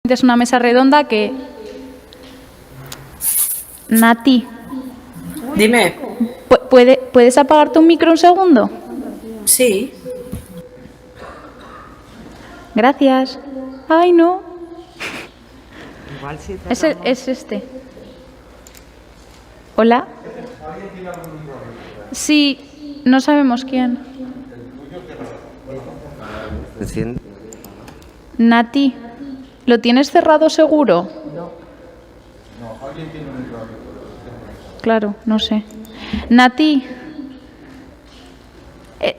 Es una mesa redonda que... Nati, Dime. ¿puedes apagar tu micro un segundo? Sí. Gracias. Ay, no. Igual sí Es este. ¿Hola? Sí, no sabemos quién. Nati, ¿lo tienes cerrado seguro? No, alguien tiene un micro abierto. Claro, no sé. Nati,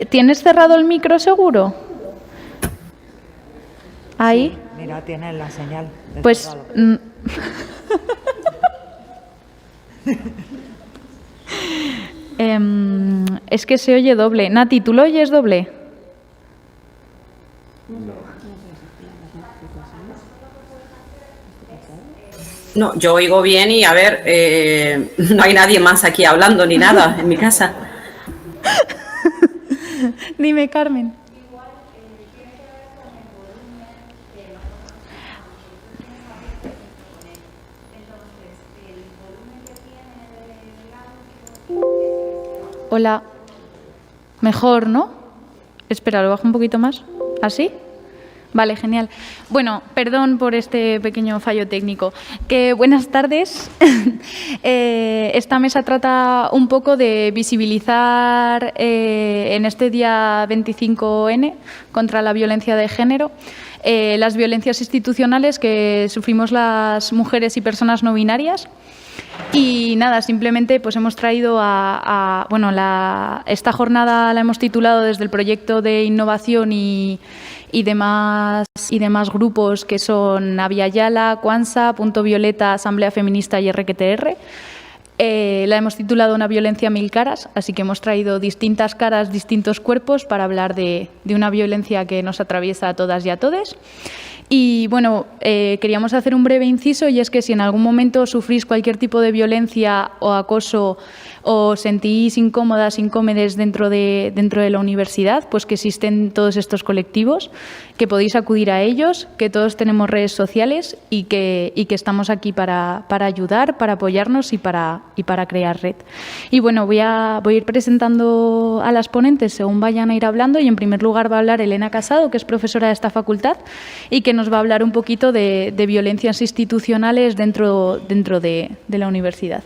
¿tienes cerrado el micro seguro? ¿Ahí? Sí, mira, tiene la señal. Pues... es que se oye doble. Nati, ¿tú lo oyes doble? No, yo oigo bien y a ver, no hay nadie más aquí hablando ni nada en mi casa. Dime, Carmen. Hola. Mejor, ¿no? Espera, lo bajo un poquito más. ¿Así? Vale, genial. Bueno, perdón por este pequeño fallo técnico. Buenas tardes. Esta mesa trata un poco de visibilizar en este día 25N contra la violencia de género las violencias institucionales que sufrimos las mujeres y personas no binarias. Y nada, simplemente pues hemos traído esta jornada la hemos titulado desde el proyecto de innovación y demás grupos que son Aviala, Cuansa, Punto Violeta, Asamblea Feminista y RQTR. La hemos titulado Una violencia a mil caras, así que hemos traído distintas caras, distintos cuerpos para hablar de una violencia que nos atraviesa a todas y a todes. Y bueno, queríamos hacer un breve inciso, y es que si en algún momento sufrís cualquier tipo de violencia o acoso o sentís incómodas, incómodes dentro de la universidad, pues que existen todos estos colectivos, que podéis acudir a ellos, que todos tenemos redes sociales y que estamos aquí para ayudar, para apoyarnos y para crear red. Y bueno, voy a ir presentando a las ponentes según vayan a ir hablando, y en primer lugar va a hablar Elena Casado, que es profesora de esta facultad y que nos va a hablar un poquito de violencias institucionales dentro de la universidad.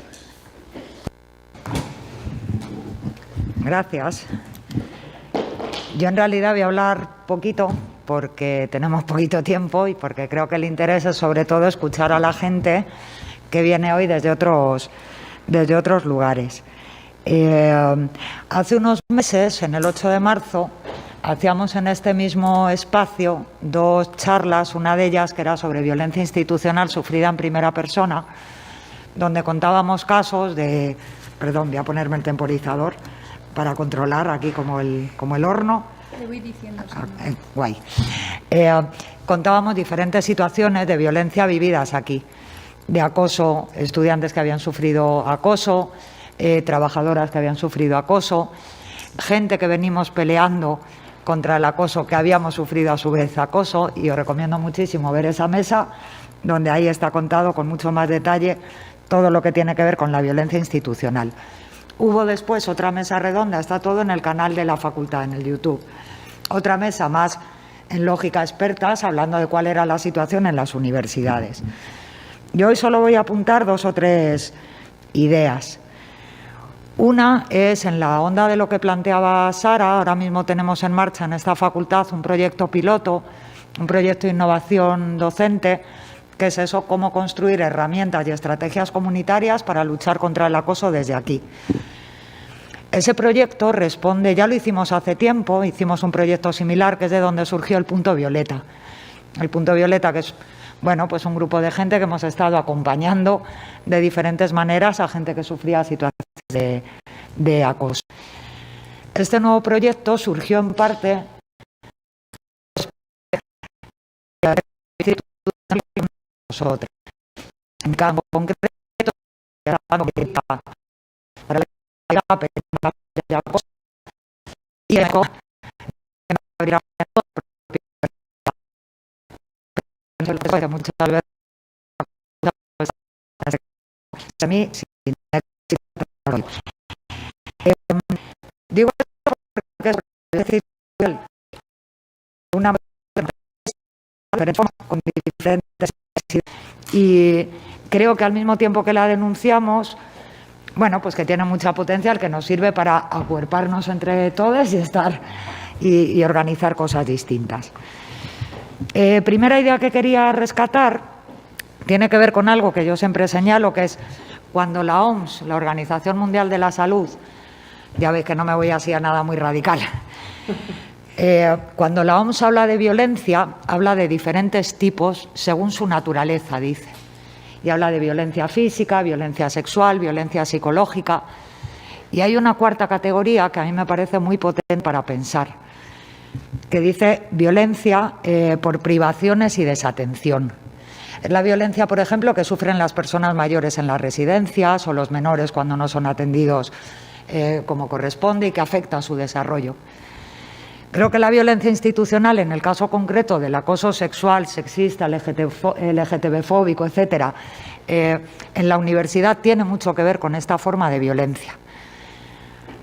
Gracias. Yo en realidad voy a hablar poquito porque tenemos poquito tiempo y porque creo que el interés es sobre todo escuchar a la gente que viene hoy desde otros lugares. Hace unos meses, en el 8 de marzo, hacíamos en este mismo espacio 2 charlas, una de ellas que era sobre violencia institucional sufrida en primera persona, donde contábamos casos de... Perdón, voy a ponerme el temporizador para controlar aquí como el horno. Le voy diciendo. Guay. Contábamos diferentes situaciones de violencia vividas aquí, de acoso, estudiantes que habían sufrido acoso, trabajadoras que habían sufrido acoso, gente que venimos peleando contra el acoso, que habíamos sufrido a su vez acoso, y os recomiendo muchísimo ver esa mesa, donde ahí está contado con mucho más detalle todo lo que tiene que ver con la violencia institucional. Hubo después otra mesa redonda, está todo en el canal de la facultad, en el YouTube. Otra mesa más en lógica expertas, hablando de cuál era la situación en las universidades. Yo hoy solo voy a apuntar 2 o 3 ideas. Una es en la onda de lo que planteaba Sara. Ahora mismo tenemos en marcha en esta facultad un proyecto piloto, un proyecto de innovación docente, que es eso, cómo construir herramientas y estrategias comunitarias para luchar contra el acoso desde aquí. Ese proyecto responde, ya lo hicimos hace tiempo, hicimos un proyecto similar, que es de donde surgió el Punto Violeta. El Punto Violeta, que es, bueno, pues un grupo de gente que hemos estado acompañando de diferentes maneras a gente que sufría situaciones de acoso. Este nuevo proyecto surgió en parte de nosotros. En campo concreto, para la acoso y eso que muchas veces a mí sin digo esto porque es decir una con diferentes y creo que al mismo tiempo que la denunciamos, bueno, pues que tiene mucha potencial, que nos sirve para acuerparnos entre todos y estar y organizar cosas distintas. Primera idea que quería rescatar tiene que ver con algo que yo siempre señalo, que es cuando la OMS, la Organización Mundial de la Salud, ya veis que no me voy así a nada muy radical, cuando la OMS habla de violencia, habla de diferentes tipos según su naturaleza, dice. Y habla de violencia física, violencia sexual, violencia psicológica. Y hay una cuarta categoría que a mí me parece muy potente para pensar, que dice violencia por privaciones y desatención. Es la violencia, por ejemplo, que sufren las personas mayores en las residencias o los menores cuando no son atendidos como corresponde y que afecta a su desarrollo. Creo que la violencia institucional, en el caso concreto del acoso sexual, sexista, LGTB-fóbico, etcétera, en la universidad tiene mucho que ver con esta forma de violencia.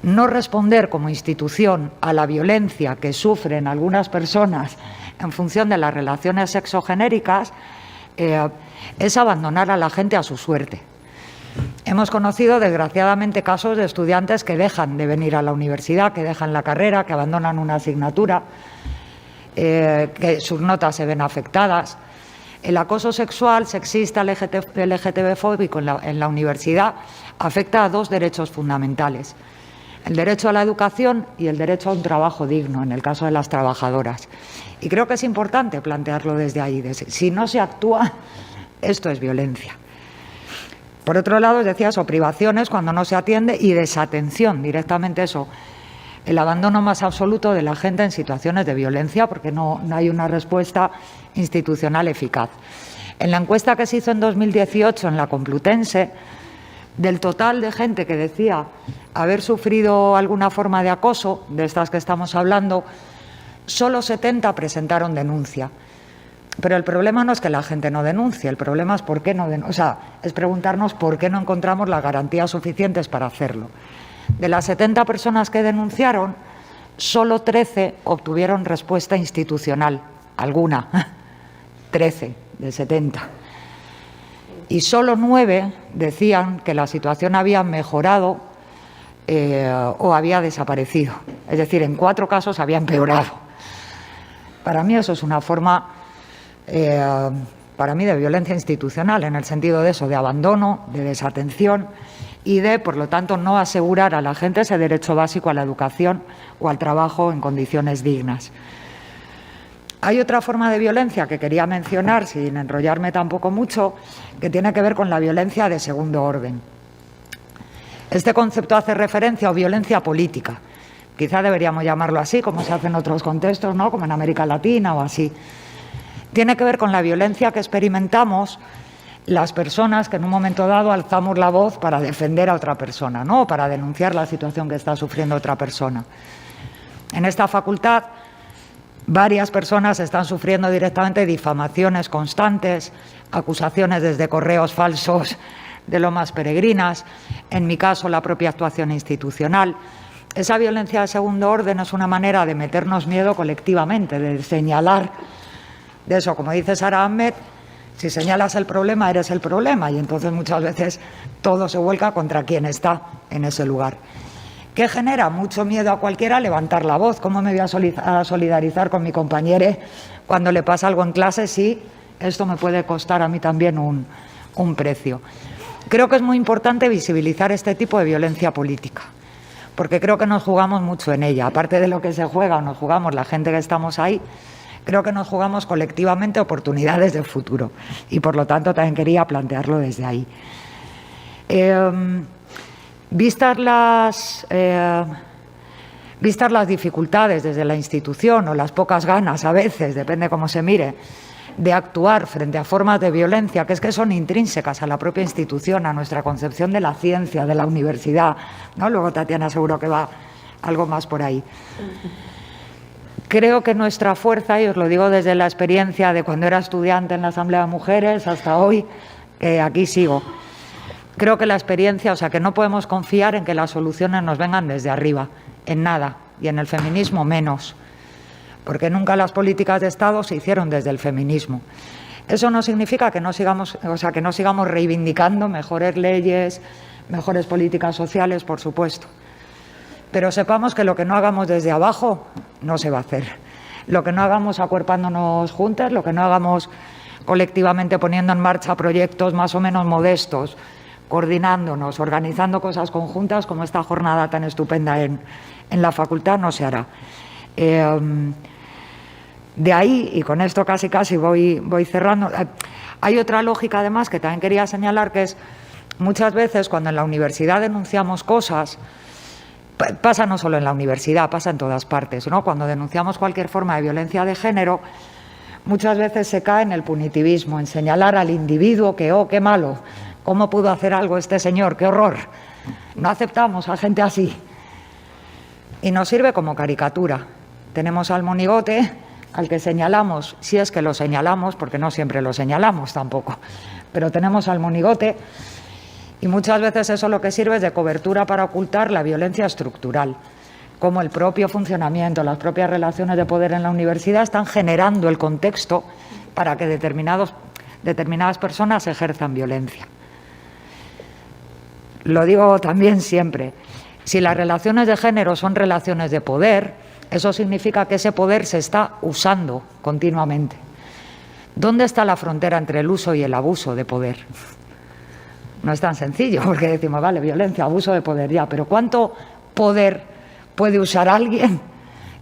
No responder como institución a la violencia que sufren algunas personas en función de las relaciones sexogenéricas es abandonar a la gente a su suerte. Hemos conocido, desgraciadamente, casos de estudiantes que dejan de venir a la universidad, que dejan la carrera, que abandonan una asignatura, que sus notas se ven afectadas. El acoso sexual, sexista, LGTB-fóbico en la universidad afecta a dos derechos fundamentales: el derecho a la educación y el derecho a un trabajo digno, en el caso de las trabajadoras. Y creo que es importante plantearlo desde ahí. Si no se actúa, esto es violencia. Por otro lado, os decía eso, privaciones cuando no se atiende y desatención, directamente eso, el abandono más absoluto de la gente en situaciones de violencia porque no hay una respuesta institucional eficaz. En la encuesta que se hizo en 2018 en la Complutense, del total de gente que decía haber sufrido alguna forma de acoso, de estas que estamos hablando, solo 70 presentaron denuncia. Pero el problema no es que la gente no denuncie, el problema es por qué no denuncia, o sea, es preguntarnos por qué no encontramos las garantías suficientes para hacerlo. De las 70 personas que denunciaron, solo 13 obtuvieron respuesta institucional, alguna, 13 de 70. Y solo 9 decían que la situación había mejorado o había desaparecido. Es decir, en 4 casos había empeorado. Para mí eso es una forma para mí de violencia institucional, en el sentido de eso, de abandono, de desatención y de, por lo tanto, no asegurar a la gente ese derecho básico a la educación o al trabajo en condiciones dignas. Hay otra forma de violencia que quería mencionar, sin enrollarme tampoco mucho, que tiene que ver con la violencia de segundo orden. Este concepto hace referencia a violencia política. Quizá deberíamos llamarlo así, como se hace en otros contextos, ¿no? Como en América Latina o así. Tiene que ver con la violencia que experimentamos las personas que en un momento dado alzamos la voz para defender a otra persona, ¿no? Para denunciar la situación que está sufriendo otra persona. En esta facultad, varias personas están sufriendo directamente difamaciones constantes, acusaciones desde correos falsos de lo más peregrinas, en mi caso la propia actuación institucional. Esa violencia de segundo orden es una manera de meternos miedo colectivamente, de señalar. De eso, como dice Sara Ahmed, si señalas el problema, eres el problema, y entonces muchas veces todo se vuelca contra quien está en ese lugar. ¿Qué genera? Mucho miedo a cualquiera levantar la voz. ¿Cómo me voy a solidarizar con mi compañero cuando le pasa algo en clase? Sí, esto me puede costar a mí también un precio. Creo que es muy importante visibilizar este tipo de violencia política, porque creo que nos jugamos mucho en ella. Aparte de lo que se juega o nos jugamos la gente que estamos ahí, creo que nos jugamos colectivamente oportunidades de futuro y, por lo tanto, también quería plantearlo desde ahí. Vistas las dificultades desde la institución o las pocas ganas, a veces, depende cómo se mire, de actuar frente a formas de violencia que son intrínsecas a la propia institución, a nuestra concepción de la ciencia, de la universidad, ¿no? Luego Tatiana seguro que va algo más por ahí. Creo que nuestra fuerza, y os lo digo desde la experiencia de cuando era estudiante en la Asamblea de Mujeres hasta hoy, que aquí sigo, creo que la experiencia, o sea, que no podemos confiar en que las soluciones nos vengan desde arriba, en nada, y en el feminismo menos, porque nunca las políticas de Estado se hicieron desde el feminismo. Eso no significa que no sigamos, o sea, que no sigamos reivindicando mejores leyes, mejores políticas sociales, por supuesto. Pero sepamos que lo que no hagamos desde abajo no se va a hacer. Lo que no hagamos acuerpándonos juntas, lo que no hagamos colectivamente poniendo en marcha proyectos más o menos modestos, coordinándonos, organizando cosas conjuntas como esta jornada tan estupenda en la facultad, no se hará. De ahí, y con esto casi voy cerrando, hay otra lógica además que también quería señalar, que es muchas veces cuando en la universidad denunciamos cosas, pasa no solo en la universidad, pasa en todas partes, ¿no? Cuando denunciamos cualquier forma de violencia de género, muchas veces se cae en el punitivismo, en señalar al individuo que, oh, qué malo, cómo pudo hacer algo este señor, qué horror. No aceptamos a gente así. Y nos sirve como caricatura. Tenemos al monigote al que señalamos, si es que lo señalamos, porque no siempre lo señalamos tampoco, pero tenemos al monigote. Y muchas veces eso lo que sirve es de cobertura para ocultar la violencia estructural, como el propio funcionamiento, las propias relaciones de poder en la universidad están generando el contexto para que determinadas personas ejerzan violencia. Lo digo también siempre, si las relaciones de género son relaciones de poder, eso significa que ese poder se está usando continuamente. ¿Dónde está la frontera entre el uso y el abuso de poder? No es tan sencillo, porque decimos, vale, violencia, abuso de poder, ya, pero ¿cuánto poder puede usar alguien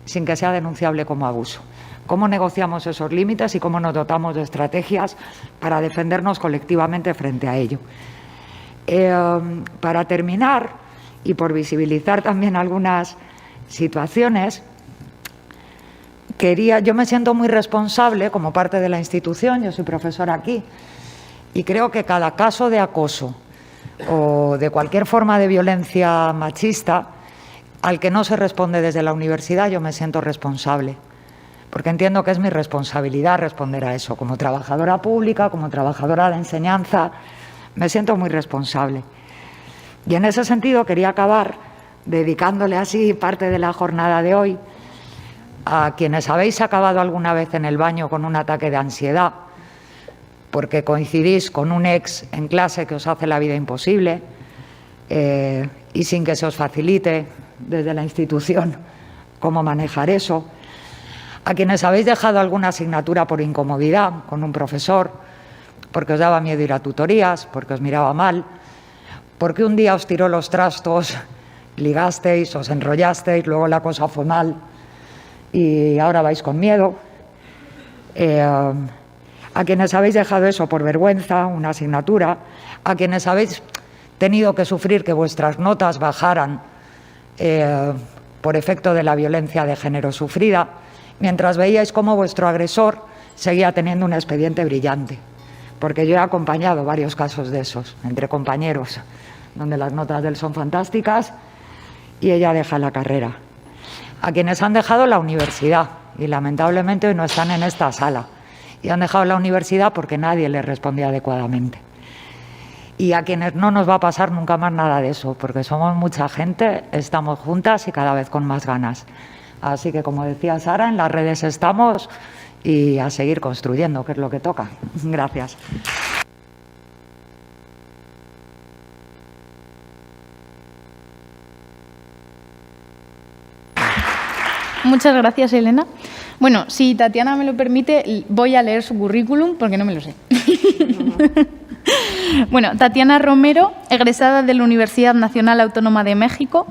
sin que sea denunciable como abuso? ¿Cómo negociamos esos límites y cómo nos dotamos de estrategias para defendernos colectivamente frente a ello? Para terminar, y por visibilizar también algunas situaciones, yo me siento muy responsable como parte de la institución, yo soy profesora aquí, y creo que cada caso de acoso o de cualquier forma de violencia machista al que no se responde desde la universidad, yo me siento responsable, porque entiendo que es mi responsabilidad responder a eso. Como trabajadora pública, como trabajadora de enseñanza, me siento muy responsable. Y en ese sentido quería acabar dedicándole así parte de la jornada de hoy a quienes habéis acabado alguna vez en el baño con un ataque de ansiedad, porque coincidís con un ex en clase que os hace la vida imposible y sin que se os facilite desde la institución cómo manejar eso. A quienes habéis dejado alguna asignatura por incomodidad con un profesor, porque os daba miedo ir a tutorías, porque os miraba mal, porque un día os tiró los trastos, ligasteis, os enrollasteis, luego la cosa fue mal y ahora vais con miedo. A quienes habéis dejado eso por vergüenza, una asignatura, a quienes habéis tenido que sufrir que vuestras notas bajaran por efecto de la violencia de género sufrida, mientras veíais cómo vuestro agresor seguía teniendo un expediente brillante. Porque yo he acompañado varios casos de esos, entre compañeros, donde las notas de él son fantásticas y ella deja la carrera. A quienes han dejado la universidad y lamentablemente hoy no están en esta sala. Y han dejado la universidad porque nadie les respondía adecuadamente. Y a quienes no nos va a pasar nunca más nada de eso, porque somos mucha gente, estamos juntas y cada vez con más ganas. Así que, como decía Sara, en las redes estamos y a seguir construyendo, que es lo que toca. Gracias. Muchas gracias, Elena. Bueno, si Tatiana me lo permite, voy a leer su currículum porque no me lo sé. Bueno, Tatiana Romero, egresada de la Universidad Nacional Autónoma de México,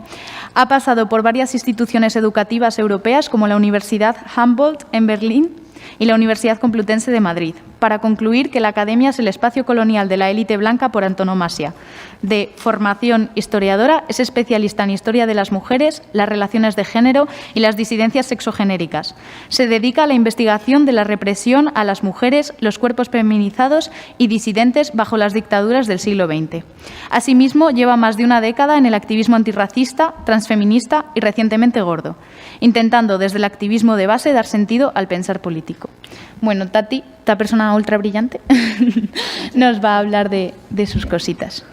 ha pasado por varias instituciones educativas europeas como la Universidad Humboldt en Berlín y la Universidad Complutense de Madrid. para concluir que la academia es el espacio colonial de la élite blanca por antonomasia. De formación historiadora, es especialista en historia de las mujeres, las relaciones de género y las disidencias sexogenéricas. Se dedica a la investigación de la represión a las mujeres, los cuerpos feminizados y disidentes bajo las dictaduras del siglo XX. Asimismo, lleva más de una década en el activismo antirracista, transfeminista y recientemente gordo, intentando desde el activismo de base dar sentido al pensar político. Bueno, Tati, esta persona ultra brillante, nos va a hablar de sus cositas.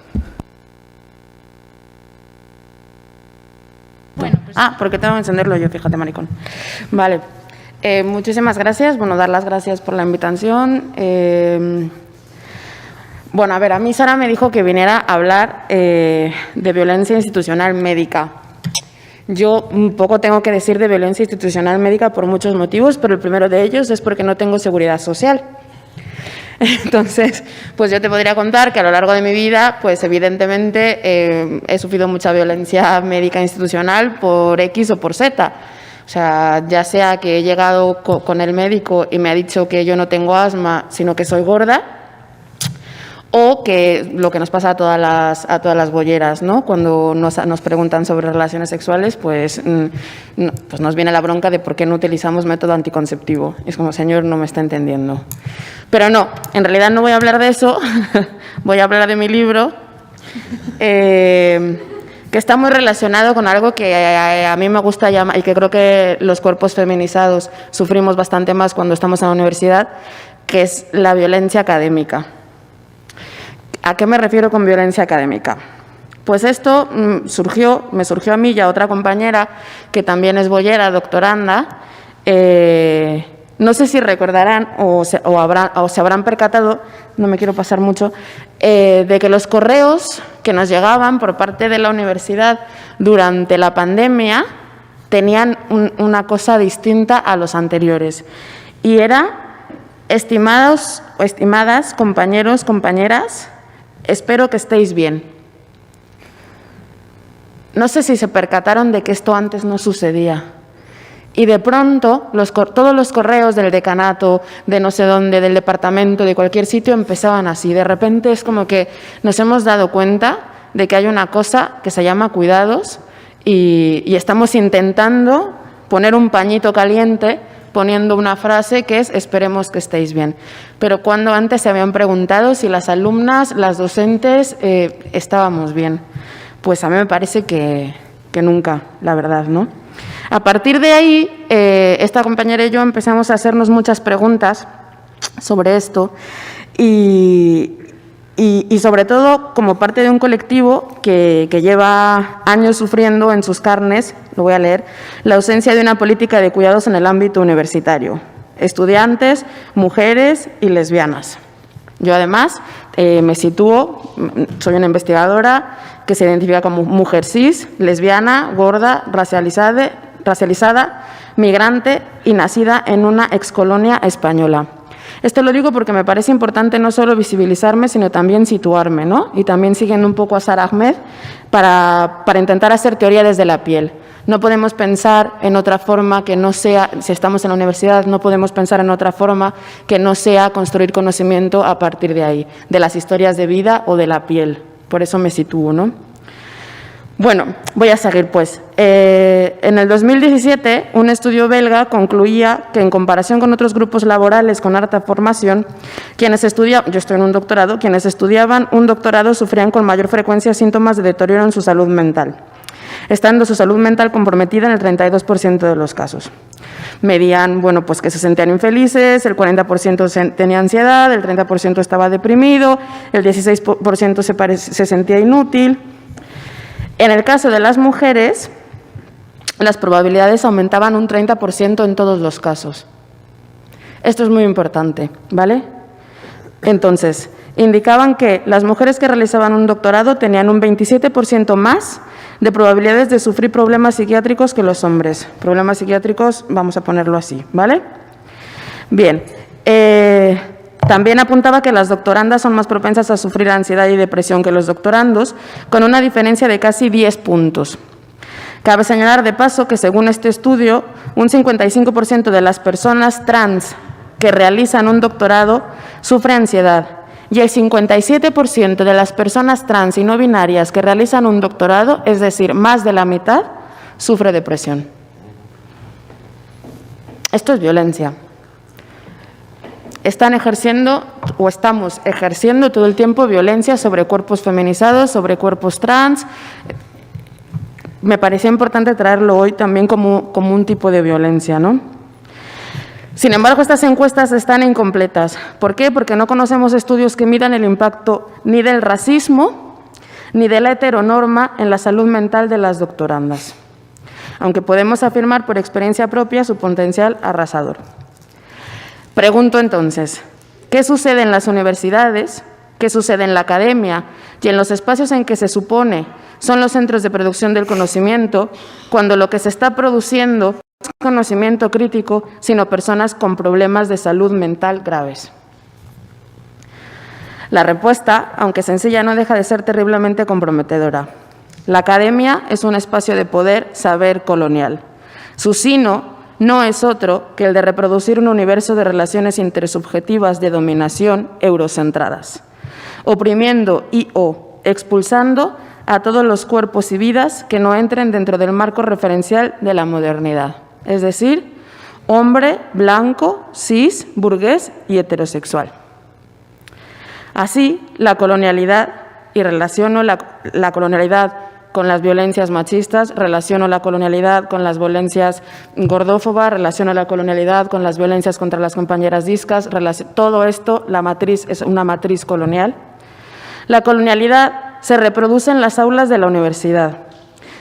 Bueno, pues... porque tengo que encenderlo yo, fíjate, maricón. Vale, muchísimas gracias. Bueno, dar las gracias por la invitación. Bueno, a ver, a mí Sara me dijo que viniera a hablar de violencia institucional médica. Yo un poco tengo que decir de violencia institucional médica por muchos motivos, pero el primero de ellos es porque no tengo seguridad social. Entonces, pues yo te podría contar que a lo largo de mi vida, pues evidentemente he sufrido mucha violencia médica institucional por X o por Z. O sea, ya sea que he llegado con el médico y me ha dicho que yo no tengo asma, sino que soy gorda, o que lo que nos pasa a todas las bolleras, ¿no? Cuando nos preguntan sobre relaciones sexuales, pues nos viene la bronca de por qué no utilizamos método anticonceptivo. Es como, señor, no me está entendiendo. Pero no, en realidad no voy a hablar de eso, voy a hablar de mi libro, que está muy relacionado con algo que a mí me gusta llamar, y que creo que los cuerpos feminizados sufrimos bastante más cuando estamos en la universidad, que es la violencia académica. ¿A qué me refiero con violencia académica? Pues esto me surgió a mí y a otra compañera que también es boyera, doctoranda. No sé si recordarán o se habrán percatado, no me quiero pasar mucho, de que los correos que nos llegaban por parte de la universidad durante la pandemia tenían una cosa distinta a los anteriores. Y era, estimados o estimadas compañeros, compañeras, espero que estéis bien. No sé si se percataron de que esto antes no sucedía. Y de pronto, todos los correos del decanato, de no sé dónde, del departamento, de cualquier sitio, empezaban así. De repente es como que nos hemos dado cuenta de que hay una cosa que se llama cuidados y estamos intentando poner un pañito caliente poniendo una frase que es esperemos que estéis bien. Pero cuando antes se habían preguntado si las alumnas, las docentes, estábamos bien. Pues a mí me parece que nunca, la verdad, ¿no? A partir de ahí, esta compañera y yo empezamos a hacernos muchas preguntas sobre esto y sobre todo como parte de un colectivo que lleva años sufriendo en sus carnes, lo voy a leer, la ausencia de una política de cuidados en el ámbito universitario, estudiantes, mujeres y lesbianas. Yo además me sitúo, soy una investigadora que se identifica como mujer cis, lesbiana, gorda, racializada, migrante y nacida en una excolonia española. Esto lo digo porque me parece importante no solo visibilizarme, sino también situarme, ¿no? Y también siguiendo un poco a Sara Ahmed para intentar hacer teoría desde la piel. No podemos pensar en otra forma que no sea, si estamos en la universidad, no podemos pensar en otra forma que no sea construir conocimiento a partir de ahí, de las historias de vida o de la piel. Por eso me sitúo, ¿no? Bueno, voy a seguir pues. En el 2017, un estudio belga concluía que en comparación con otros grupos laborales con alta formación, quienes estudiaban, yo estoy en un doctorado, quienes estudiaban un doctorado sufrían con mayor frecuencia síntomas de deterioro en su salud mental, estando su salud mental comprometida en el 32% de los casos. Medían, bueno, pues que se sentían infelices, el 40% tenía ansiedad, el 30% estaba deprimido, el 16% se sentía inútil. En el caso de las mujeres, las probabilidades aumentaban un 30% en todos los casos. Esto es muy importante, ¿vale? Entonces, indicaban que las mujeres que realizaban un doctorado tenían un 27% más de probabilidades de sufrir problemas psiquiátricos que los hombres. Problemas psiquiátricos, vamos a ponerlo así, ¿vale? Bien, también apuntaba que las doctorandas son más propensas a sufrir ansiedad y depresión que los doctorandos, con una diferencia de casi 10 puntos. Cabe señalar de paso que según este estudio, un 55% de las personas trans que realizan un doctorado sufre ansiedad y el 57% de las personas trans y no binarias que realizan un doctorado, es decir, más de la mitad, sufre depresión. Esto es violencia. Están ejerciendo o estamos ejerciendo todo el tiempo violencia sobre cuerpos feminizados, sobre cuerpos trans. Me parecía importante traerlo hoy también como un tipo de violencia, ¿no? Sin embargo, estas encuestas están incompletas. ¿Por qué? Porque no conocemos estudios que midan el impacto ni del racismo ni de la heteronorma en la salud mental de las doctorandas, aunque podemos afirmar por experiencia propia su potencial arrasador. Pregunto entonces, ¿qué sucede en las universidades? ¿Qué sucede en la academia y en los espacios en que se supone son los centros de producción del conocimiento, cuando lo que se está produciendo no es conocimiento crítico, sino personas con problemas de salud mental graves? La respuesta, aunque sencilla, no deja de ser terriblemente comprometedora. La academia es un espacio de poder, saber colonial. Su sino no es otro que el de reproducir un universo de relaciones intersubjetivas de dominación eurocentradas, oprimiendo y o expulsando a todos los cuerpos y vidas que no entren dentro del marco referencial de la modernidad, es decir, hombre, blanco, cis, burgués y heterosexual. Así, la colonialidad, y relaciono la colonialidad con las violencias machistas, relaciono la colonialidad con las violencias gordófobas, relaciono la colonialidad con las violencias contra las compañeras discas, todo esto, la matriz es una matriz colonial. La colonialidad se reproduce en las aulas de la universidad,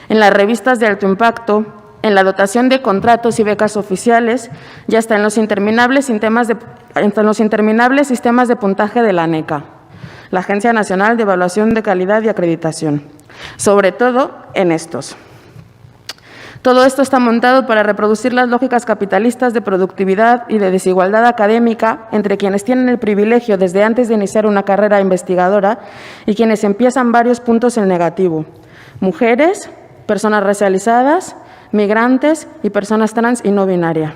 en las revistas de alto impacto, en la dotación de contratos y becas oficiales y hasta en los interminables sistemas de puntaje de la ANECA, la Agencia Nacional de Evaluación de Calidad y Acreditación, sobre todo en estos. Todo esto está montado para reproducir las lógicas capitalistas de productividad y de desigualdad académica entre quienes tienen el privilegio desde antes de iniciar una carrera investigadora y quienes empiezan varios puntos en negativo: mujeres, personas racializadas, migrantes y personas trans y no binaria.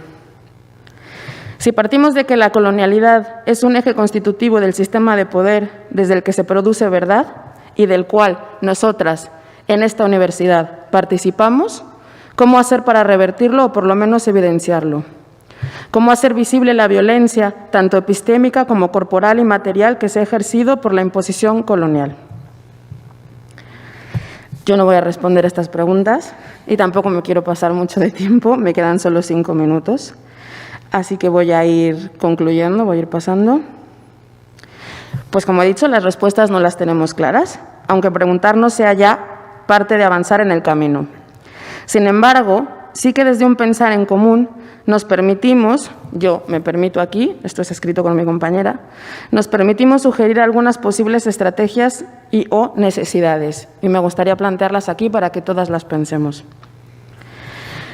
Si partimos de que la colonialidad es un eje constitutivo del sistema de poder desde el que se produce verdad y del cual nosotras en esta universidad participamos, ¿cómo hacer para revertirlo o por lo menos evidenciarlo? ¿Cómo hacer visible la violencia, tanto epistémica como corporal y material, que se ha ejercido por la imposición colonial? Yo no voy a responder estas preguntas y tampoco me quiero pasar mucho de tiempo, me quedan solo 5 minutos, así que voy a ir concluyendo, voy a ir pasando. Pues como he dicho, las respuestas no las tenemos claras, aunque preguntarnos sea ya parte de avanzar en el camino. Sin embargo, sí que desde un pensar en común nos permitimos, yo me permito aquí, esto es escrito con mi compañera, nos permitimos sugerir algunas posibles estrategias y o necesidades, y me gustaría plantearlas aquí para que todas las pensemos.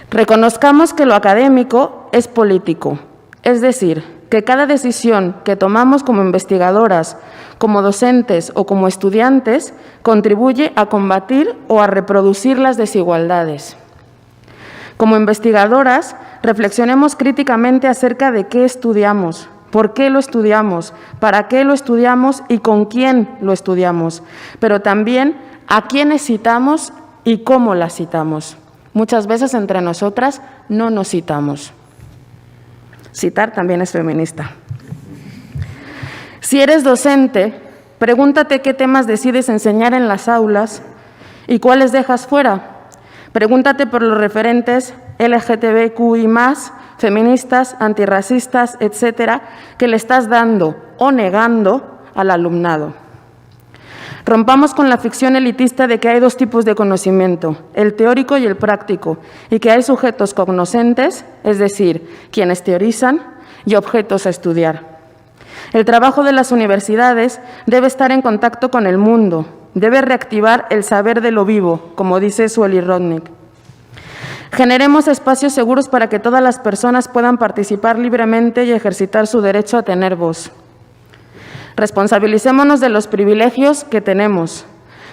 Reconozcamos que lo académico es político, es decir, que cada decisión que tomamos como investigadoras, como docentes o como estudiantes contribuye a combatir o a reproducir las desigualdades. Como investigadoras, reflexionemos críticamente acerca de qué estudiamos, por qué lo estudiamos, para qué lo estudiamos y con quién lo estudiamos, pero también a quiénes citamos y cómo las citamos. Muchas veces entre nosotras no nos citamos. Citar también es feminista. Si eres docente, pregúntate qué temas decides enseñar en las aulas y cuáles dejas fuera. Pregúntate por los referentes LGTBQI+, feministas, antirracistas, etcétera, que le estás dando o negando al alumnado. Rompamos con la ficción elitista de que hay 2 tipos de conocimiento, el teórico y el práctico, y que hay sujetos cognoscentes, es decir, quienes teorizan, y objetos a estudiar. El trabajo de las universidades debe estar en contacto con el mundo, debe reactivar el saber de lo vivo, como dice Sueli Rodnik. Generemos espacios seguros para que todas las personas puedan participar libremente y ejercitar su derecho a tener voz. Responsabilicémonos de los privilegios que tenemos.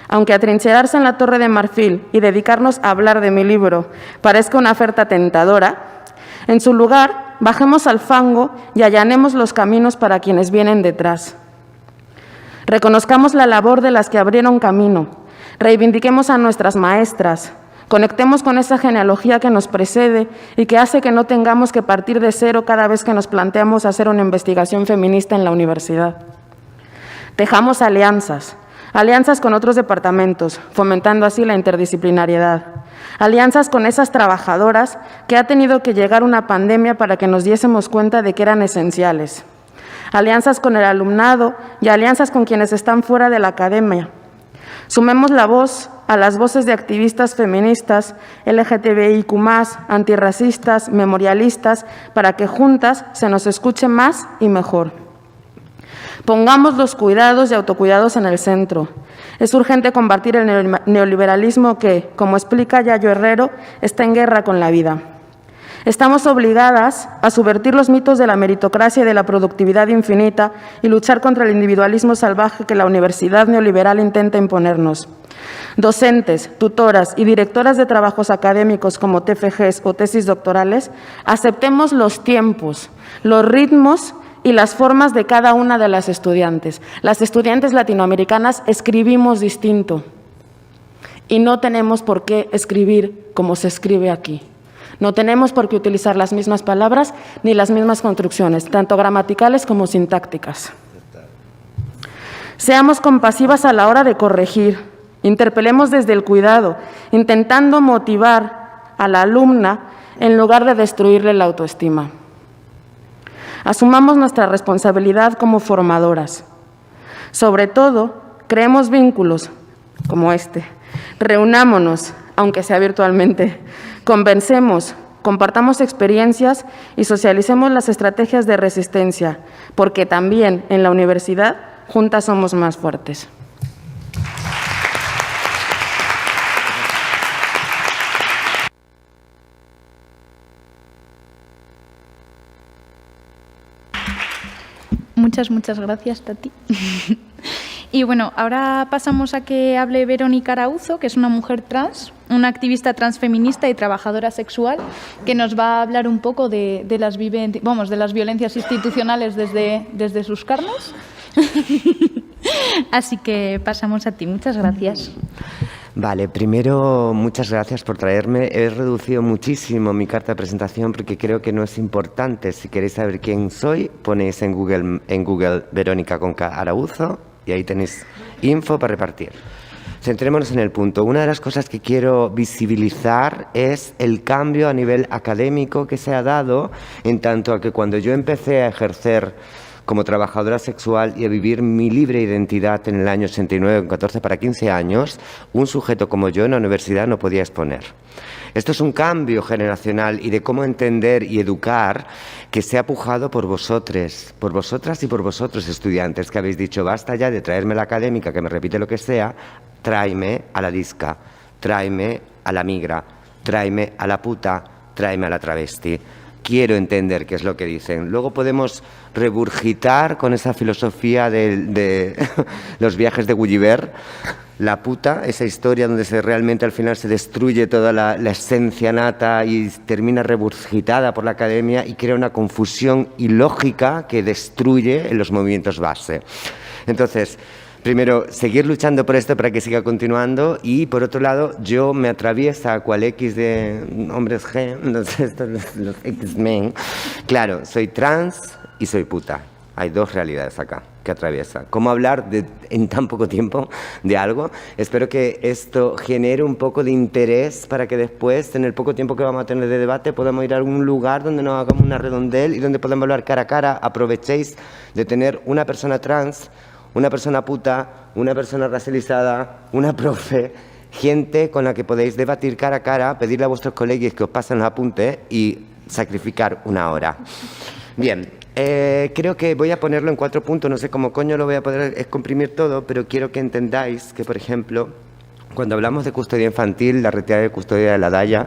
Aunque atrincherarse en la Torre de Marfil y dedicarnos a hablar de mi libro parezca una oferta tentadora, en su lugar bajemos al fango y allanemos los caminos para quienes vienen detrás. Reconozcamos la labor de las que abrieron camino, reivindiquemos a nuestras maestras, conectemos con esa genealogía que nos precede y que hace que no tengamos que partir de cero cada vez que nos planteamos hacer una investigación feminista en la universidad. Tejamos alianzas con otros departamentos, fomentando así la interdisciplinariedad. Alianzas con esas trabajadoras que ha tenido que llegar una pandemia para que nos diésemos cuenta de que eran esenciales. Alianzas con el alumnado y alianzas con quienes están fuera de la academia. Sumemos la voz a las voces de activistas feministas, LGTBIQ+, antirracistas, memorialistas, para que juntas se nos escuche más y mejor. Pongamos los cuidados y autocuidados en el centro. Es urgente combatir el neoliberalismo que, como explica Yayo Herrero, está en guerra con la vida. Estamos obligadas a subvertir los mitos de la meritocracia y de la productividad infinita y luchar contra el individualismo salvaje que la universidad neoliberal intenta imponernos. Docentes, tutoras y directoras de trabajos académicos como TFGs o tesis doctorales, aceptemos los tiempos, los ritmos y las formas de cada una de las estudiantes. Las estudiantes latinoamericanas escribimos distinto y no tenemos por qué escribir como se escribe aquí. No tenemos por qué utilizar las mismas palabras ni las mismas construcciones, tanto gramaticales como sintácticas. Seamos compasivas a la hora de corregir, interpelemos desde el cuidado, intentando motivar a la alumna en lugar de destruirle la autoestima. Asumamos nuestra responsabilidad como formadoras. Sobre todo, creemos vínculos como este. Reunámonos, aunque sea virtualmente. Convencemos, compartamos experiencias y socialicemos las estrategias de resistencia, porque también en la universidad juntas somos más fuertes. Muchas gracias, Tati. Y bueno, ahora pasamos a que hable Verónica Arauzo, que es una mujer trans, una activista transfeminista y trabajadora sexual, que nos va a hablar un poco de las violencias institucionales desde sus carnes. Así que pasamos a ti. Muchas gracias. Vale, primero, muchas gracias por traerme. He reducido muchísimo mi carta de presentación porque creo que no es importante. Si queréis saber quién soy, ponéis en Google Verónica Arauzo y ahí tenéis info para repartir. Centrémonos en el punto. Una de las cosas que quiero visibilizar es el cambio a nivel académico que se ha dado en tanto a que cuando yo empecé a ejercer como trabajadora sexual y a vivir mi libre identidad en el año 89, con 14 para 15 años, un sujeto como yo en la universidad no podía exponer. Esto es un cambio generacional y de cómo entender y educar que se ha pujado por vosotras y por vosotros, estudiantes, que habéis dicho, basta ya de traerme la académica que me repite lo que sea, tráeme a la disca, tráeme a la migra, tráeme a la puta, tráeme a la travesti. Quiero entender qué es lo que dicen. Luego podemos regurgitar con esa filosofía de los viajes de Gulliver, la puta, esa historia donde realmente al final se destruye toda la esencia nata y termina regurgitada por la academia y crea una confusión ilógica que destruye en los movimientos base. Entonces, primero, seguir luchando por esto para que siga continuando y, por otro lado, yo me atraviesa cual X de hombres G, los X-Men. Claro, soy trans y soy puta. Hay dos realidades acá que atraviesa. ¿Cómo hablar en tan poco tiempo de algo? Espero que esto genere un poco de interés para que después, en el poco tiempo que vamos a tener de debate, podamos ir a algún lugar donde nos hagamos una redondel y donde podamos hablar cara a cara. Aprovechéis de tener una persona trans, una persona puta, una persona racializada, una profe, gente con la que podéis debatir cara a cara, pedirle a vuestros colegas que os pasen los apuntes y sacrificar una hora. Bien, creo que voy a ponerlo en 4 puntos, no sé cómo coño lo voy a poder comprimir todo, pero quiero que entendáis que, por ejemplo, cuando hablamos de custodia infantil, la retirada de custodia de la DAIA,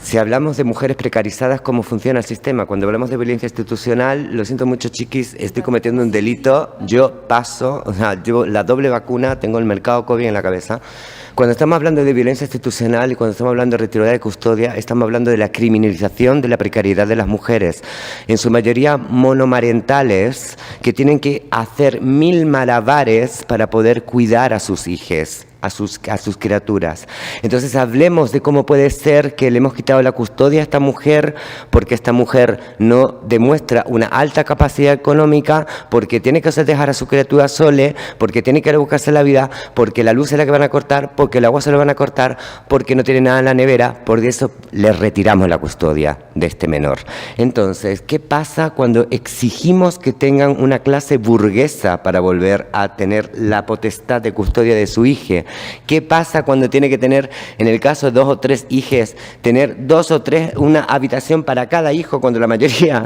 si hablamos de mujeres precarizadas, ¿cómo funciona el sistema? Cuando hablamos de violencia institucional, lo siento mucho, chiquis, estoy cometiendo un delito, yo paso, o sea, llevo la doble vacuna, tengo el mercado COVID en la cabeza. Cuando estamos hablando de violencia institucional y cuando estamos hablando de retirada de custodia, estamos hablando de la criminalización de la precariedad de las mujeres, en su mayoría monomarentales, que tienen que hacer 1000 malabares para poder cuidar a sus hijos, a sus criaturas. Entonces hablemos de cómo puede ser que le hemos quitado la custodia a esta mujer porque esta mujer no demuestra una alta capacidad económica, porque tiene que dejar a su criatura sola, porque tiene que ir a buscarse la vida, porque la luz es la que van a cortar, porque el agua se la van a cortar, porque no tiene nada en la nevera, por eso le retiramos la custodia de este menor. Entonces, ¿qué pasa cuando exigimos que tengan una clase burguesa para volver a tener la potestad de custodia de su hija? ¿Qué pasa cuando tiene que tener, en el caso de 2 o 3 hijos, tener 2 o 3, una habitación para cada hijo, cuando la mayoría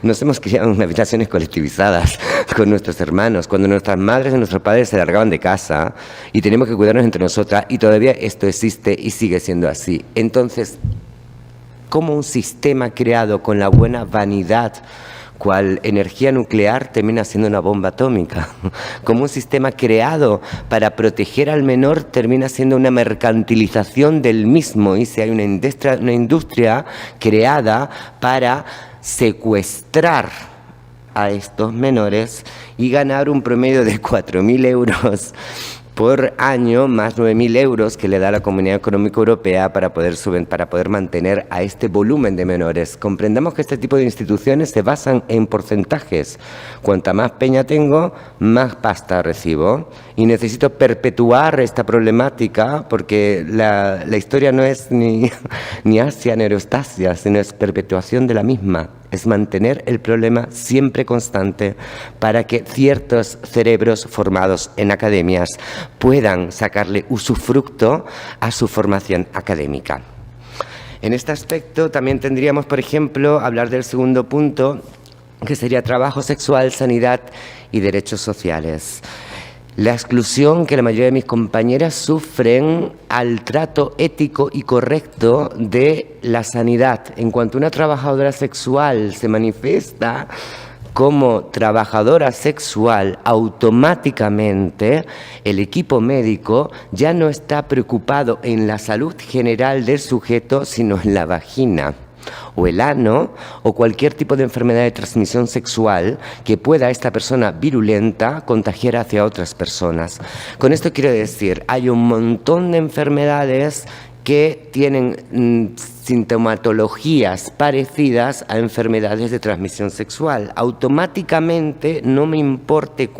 nos hemos criado en habitaciones colectivizadas con nuestros hermanos, cuando nuestras madres y nuestros padres se largaban de casa y tenemos que cuidarnos entre nosotras, y todavía esto existe y sigue siendo así? Entonces, ¿cómo un sistema creado con la buena vanidad, cual energía nuclear, termina siendo una bomba atómica? Como un sistema creado para proteger al menor termina siendo una mercantilización del mismo, y si hay una industria creada para secuestrar a estos menores y ganar un promedio de 4.000 euros por año, más 9.000 euros que le da la Comunidad Económica Europea para poder mantener a este volumen de menores. Comprendamos que este tipo de instituciones se basan en porcentajes. Cuanta más peña tengo, más pasta recibo. Y necesito perpetuar esta problemática, porque la historia no es ni Asia ni Eurostasia, sino es perpetuación de la misma. Es mantener el problema siempre constante para que ciertos cerebros formados en academias puedan sacarle usufructo a su formación académica. En este aspecto también tendríamos, por ejemplo, hablar del segundo punto, que sería trabajo sexual, sanidad y derechos sociales. La exclusión que la mayoría de mis compañeras sufren al trato ético y correcto de la sanidad. En cuanto una trabajadora sexual se manifiesta como trabajadora sexual, automáticamente el equipo médico ya no está preocupado en la salud general del sujeto, sino en la vagina o el ano o cualquier tipo de enfermedad de transmisión sexual que pueda esta persona virulenta contagiar hacia otras personas. Con esto quiero decir, hay un montón de enfermedades que tienen sintomatologías parecidas a enfermedades de transmisión sexual. Automáticamente, no me importe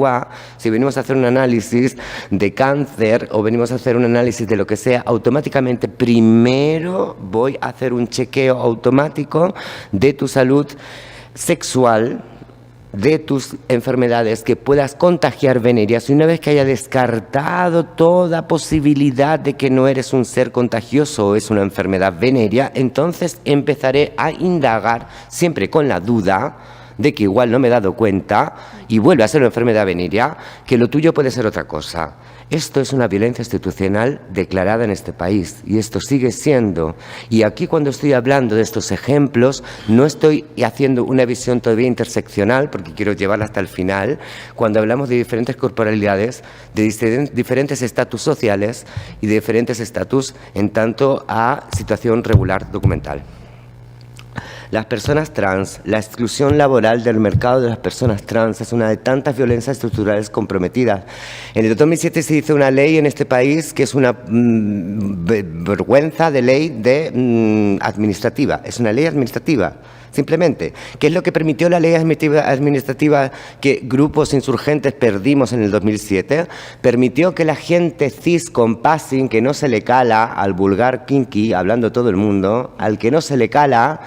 si venimos a hacer un análisis de cáncer o venimos a hacer un análisis de lo que sea, automáticamente primero voy a hacer un chequeo automático de tu salud sexual, de tus enfermedades que puedas contagiar venéreas, y una vez que haya descartado toda posibilidad de que no eres un ser contagioso o es una enfermedad venérea, entonces empezaré a indagar, siempre con la duda de que igual no me he dado cuenta y vuelve a ser una enfermedad venérea, que lo tuyo puede ser otra cosa. Esto es una violencia institucional declarada en este país, y esto sigue siendo. Y aquí, cuando estoy hablando de estos ejemplos, no estoy haciendo una visión todavía interseccional, porque quiero llevarla hasta el final, cuando hablamos de diferentes corporalidades, de diferentes estatus sociales y de diferentes estatus en tanto a situación regular documental. Las personas trans, la exclusión laboral del mercado de las personas trans es una de tantas violencias estructurales comprometidas. En el 2007 se hizo una ley en este país que es una vergüenza de ley administrativa. Es una ley administrativa, simplemente. ¿Qué es lo que permitió la ley administrativa que grupos insurgentes perdimos en el 2007? Permitió que la gente cis con passing, que no se le cala al vulgar kinky, hablando todo el mundo, al que no se le cala,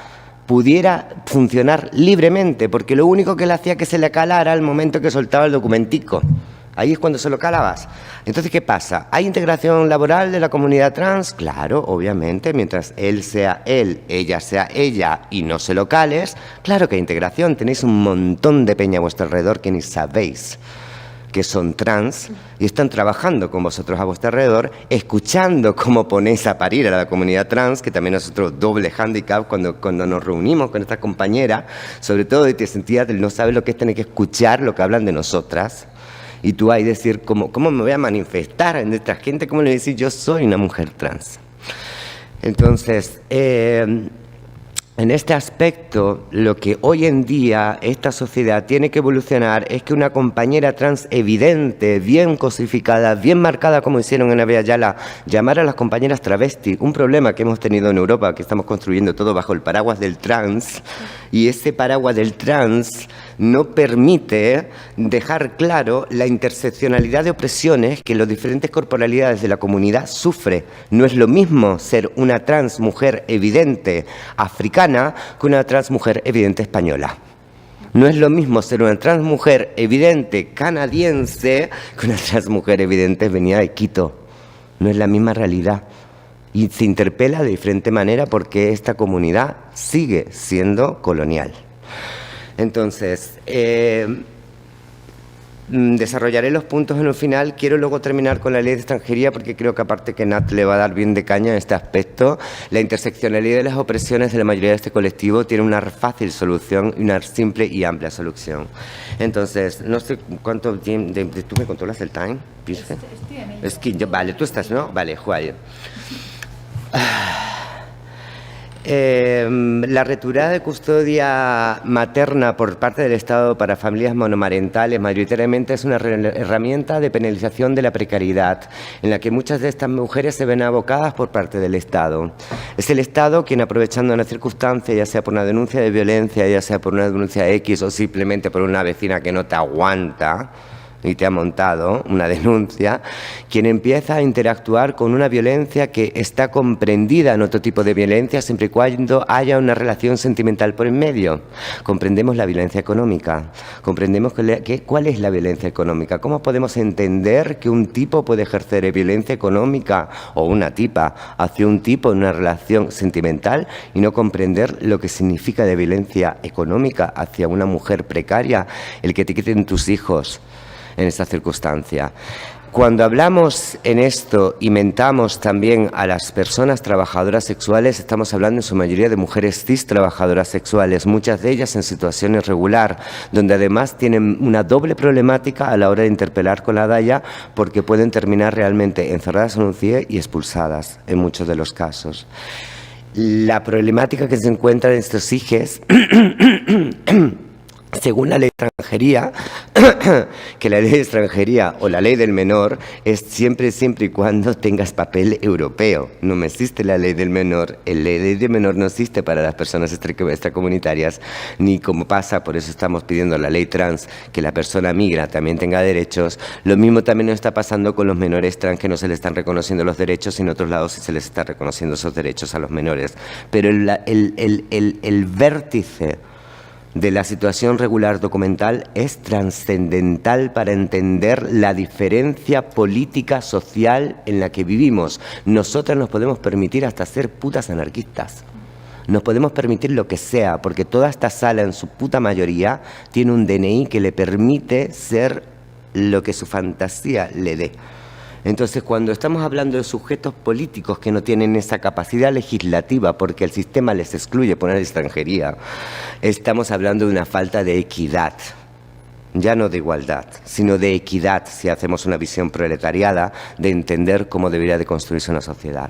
pudiera funcionar libremente, porque lo único que le hacía que se le calara al momento que soltaba el documentico. Ahí es cuando se lo calabas. Entonces, ¿qué pasa? ¿Hay integración laboral de la comunidad trans? Claro, obviamente, mientras él sea él, ella sea ella y no se lo cales, claro que hay integración. Tenéis un montón de peña a vuestro alrededor que ni sabéis que son trans y están trabajando con vosotros a vuestro alrededor, escuchando cómo ponéis a parir a la comunidad trans, que también es otro doble hándicap cuando nos reunimos con esta compañera, sobre todo de te sentía del no saber lo que es tener que escuchar lo que hablan de nosotras. Y tú hay decir, ¿cómo me voy a manifestar en esta gente? ¿Cómo le voy a decir yo soy una mujer trans? Entonces, en este aspecto, lo que hoy en día esta sociedad tiene que evolucionar es que una compañera trans evidente, bien cosificada, bien marcada, como hicieron en Abya Yala, llamar a las compañeras travesti, un problema que hemos tenido en Europa, que estamos construyendo todo bajo el paraguas del trans, y ese paraguas del trans no permite dejar claro la interseccionalidad de opresiones que las diferentes corporalidades de la comunidad sufre. No es lo mismo ser una trans mujer evidente africana que una trans mujer evidente española. No es lo mismo ser una trans mujer evidente canadiense que una trans mujer evidente venida de Quito. No es la misma realidad. Y se interpela de diferente manera porque esta comunidad sigue siendo colonial. Entonces, desarrollaré los puntos en un final. Quiero luego terminar con la ley de extranjería porque creo que aparte que Nat le va a dar bien de caña en este aspecto, la interseccionalidad de las opresiones de la mayoría de este colectivo tiene una fácil solución y una simple y amplia solución. Entonces, no sé cuánto tiempo... ¿Tú me controlas el time? Estoy en ello. Es que, vale, tú estás, ¿no? Vale, Juan. La retirada de custodia materna por parte del Estado para familias monomarentales mayoritariamente es una herramienta de penalización de la precariedad en la que muchas de estas mujeres se ven abocadas por parte del Estado. Es el Estado quien, aprovechando una circunstancia, ya sea por una denuncia de violencia, ya sea por una denuncia X o simplemente por una vecina que no te aguanta y te ha montado una denuncia, quien empieza a interactuar con una violencia que está comprendida en otro tipo de violencia siempre y cuando haya una relación sentimental por en medio. Comprendemos la violencia económica, comprendemos cuál es la violencia económica, cómo podemos entender que un tipo puede ejercer violencia económica o una tipa hacia un tipo en una relación sentimental y no comprender lo que significa de violencia económica hacia una mujer precaria, el que te quiten tus hijos en esta circunstancia. Cuando hablamos en esto y mentamos también a las personas trabajadoras sexuales, estamos hablando en su mayoría de mujeres cis trabajadoras sexuales, muchas de ellas en situación irregular, donde además tienen una doble problemática a la hora de interpelar con la DAIA, porque pueden terminar realmente encerradas en un CIE y expulsadas en muchos de los casos. La problemática que se encuentra en estos hijes según la ley de extranjería, que la ley de extranjería o la ley del menor es siempre y cuando tengas papel europeo. No me existe la ley del menor. La ley del menor no existe para las personas extracomunitarias, ni como pasa, por eso estamos pidiendo la ley trans, que la persona migra también tenga derechos. Lo mismo también nos está pasando con los menores trans, que no se les están reconociendo los derechos y en otros lados sí se les está reconociendo esos derechos a los menores. Pero el vértice de la situación regular documental es trascendental para entender la diferencia política social en la que vivimos. Nosotras nos podemos permitir hasta ser putas anarquistas. Nos podemos permitir lo que sea, porque toda esta sala en su puta mayoría tiene un DNI que le permite ser lo que su fantasía le dé. Entonces, cuando estamos hablando de sujetos políticos que no tienen esa capacidad legislativa porque el sistema les excluye poner extranjería, estamos hablando de una falta de equidad, ya no de igualdad, sino de equidad, si hacemos una visión proletariada de entender cómo debería de construirse una sociedad.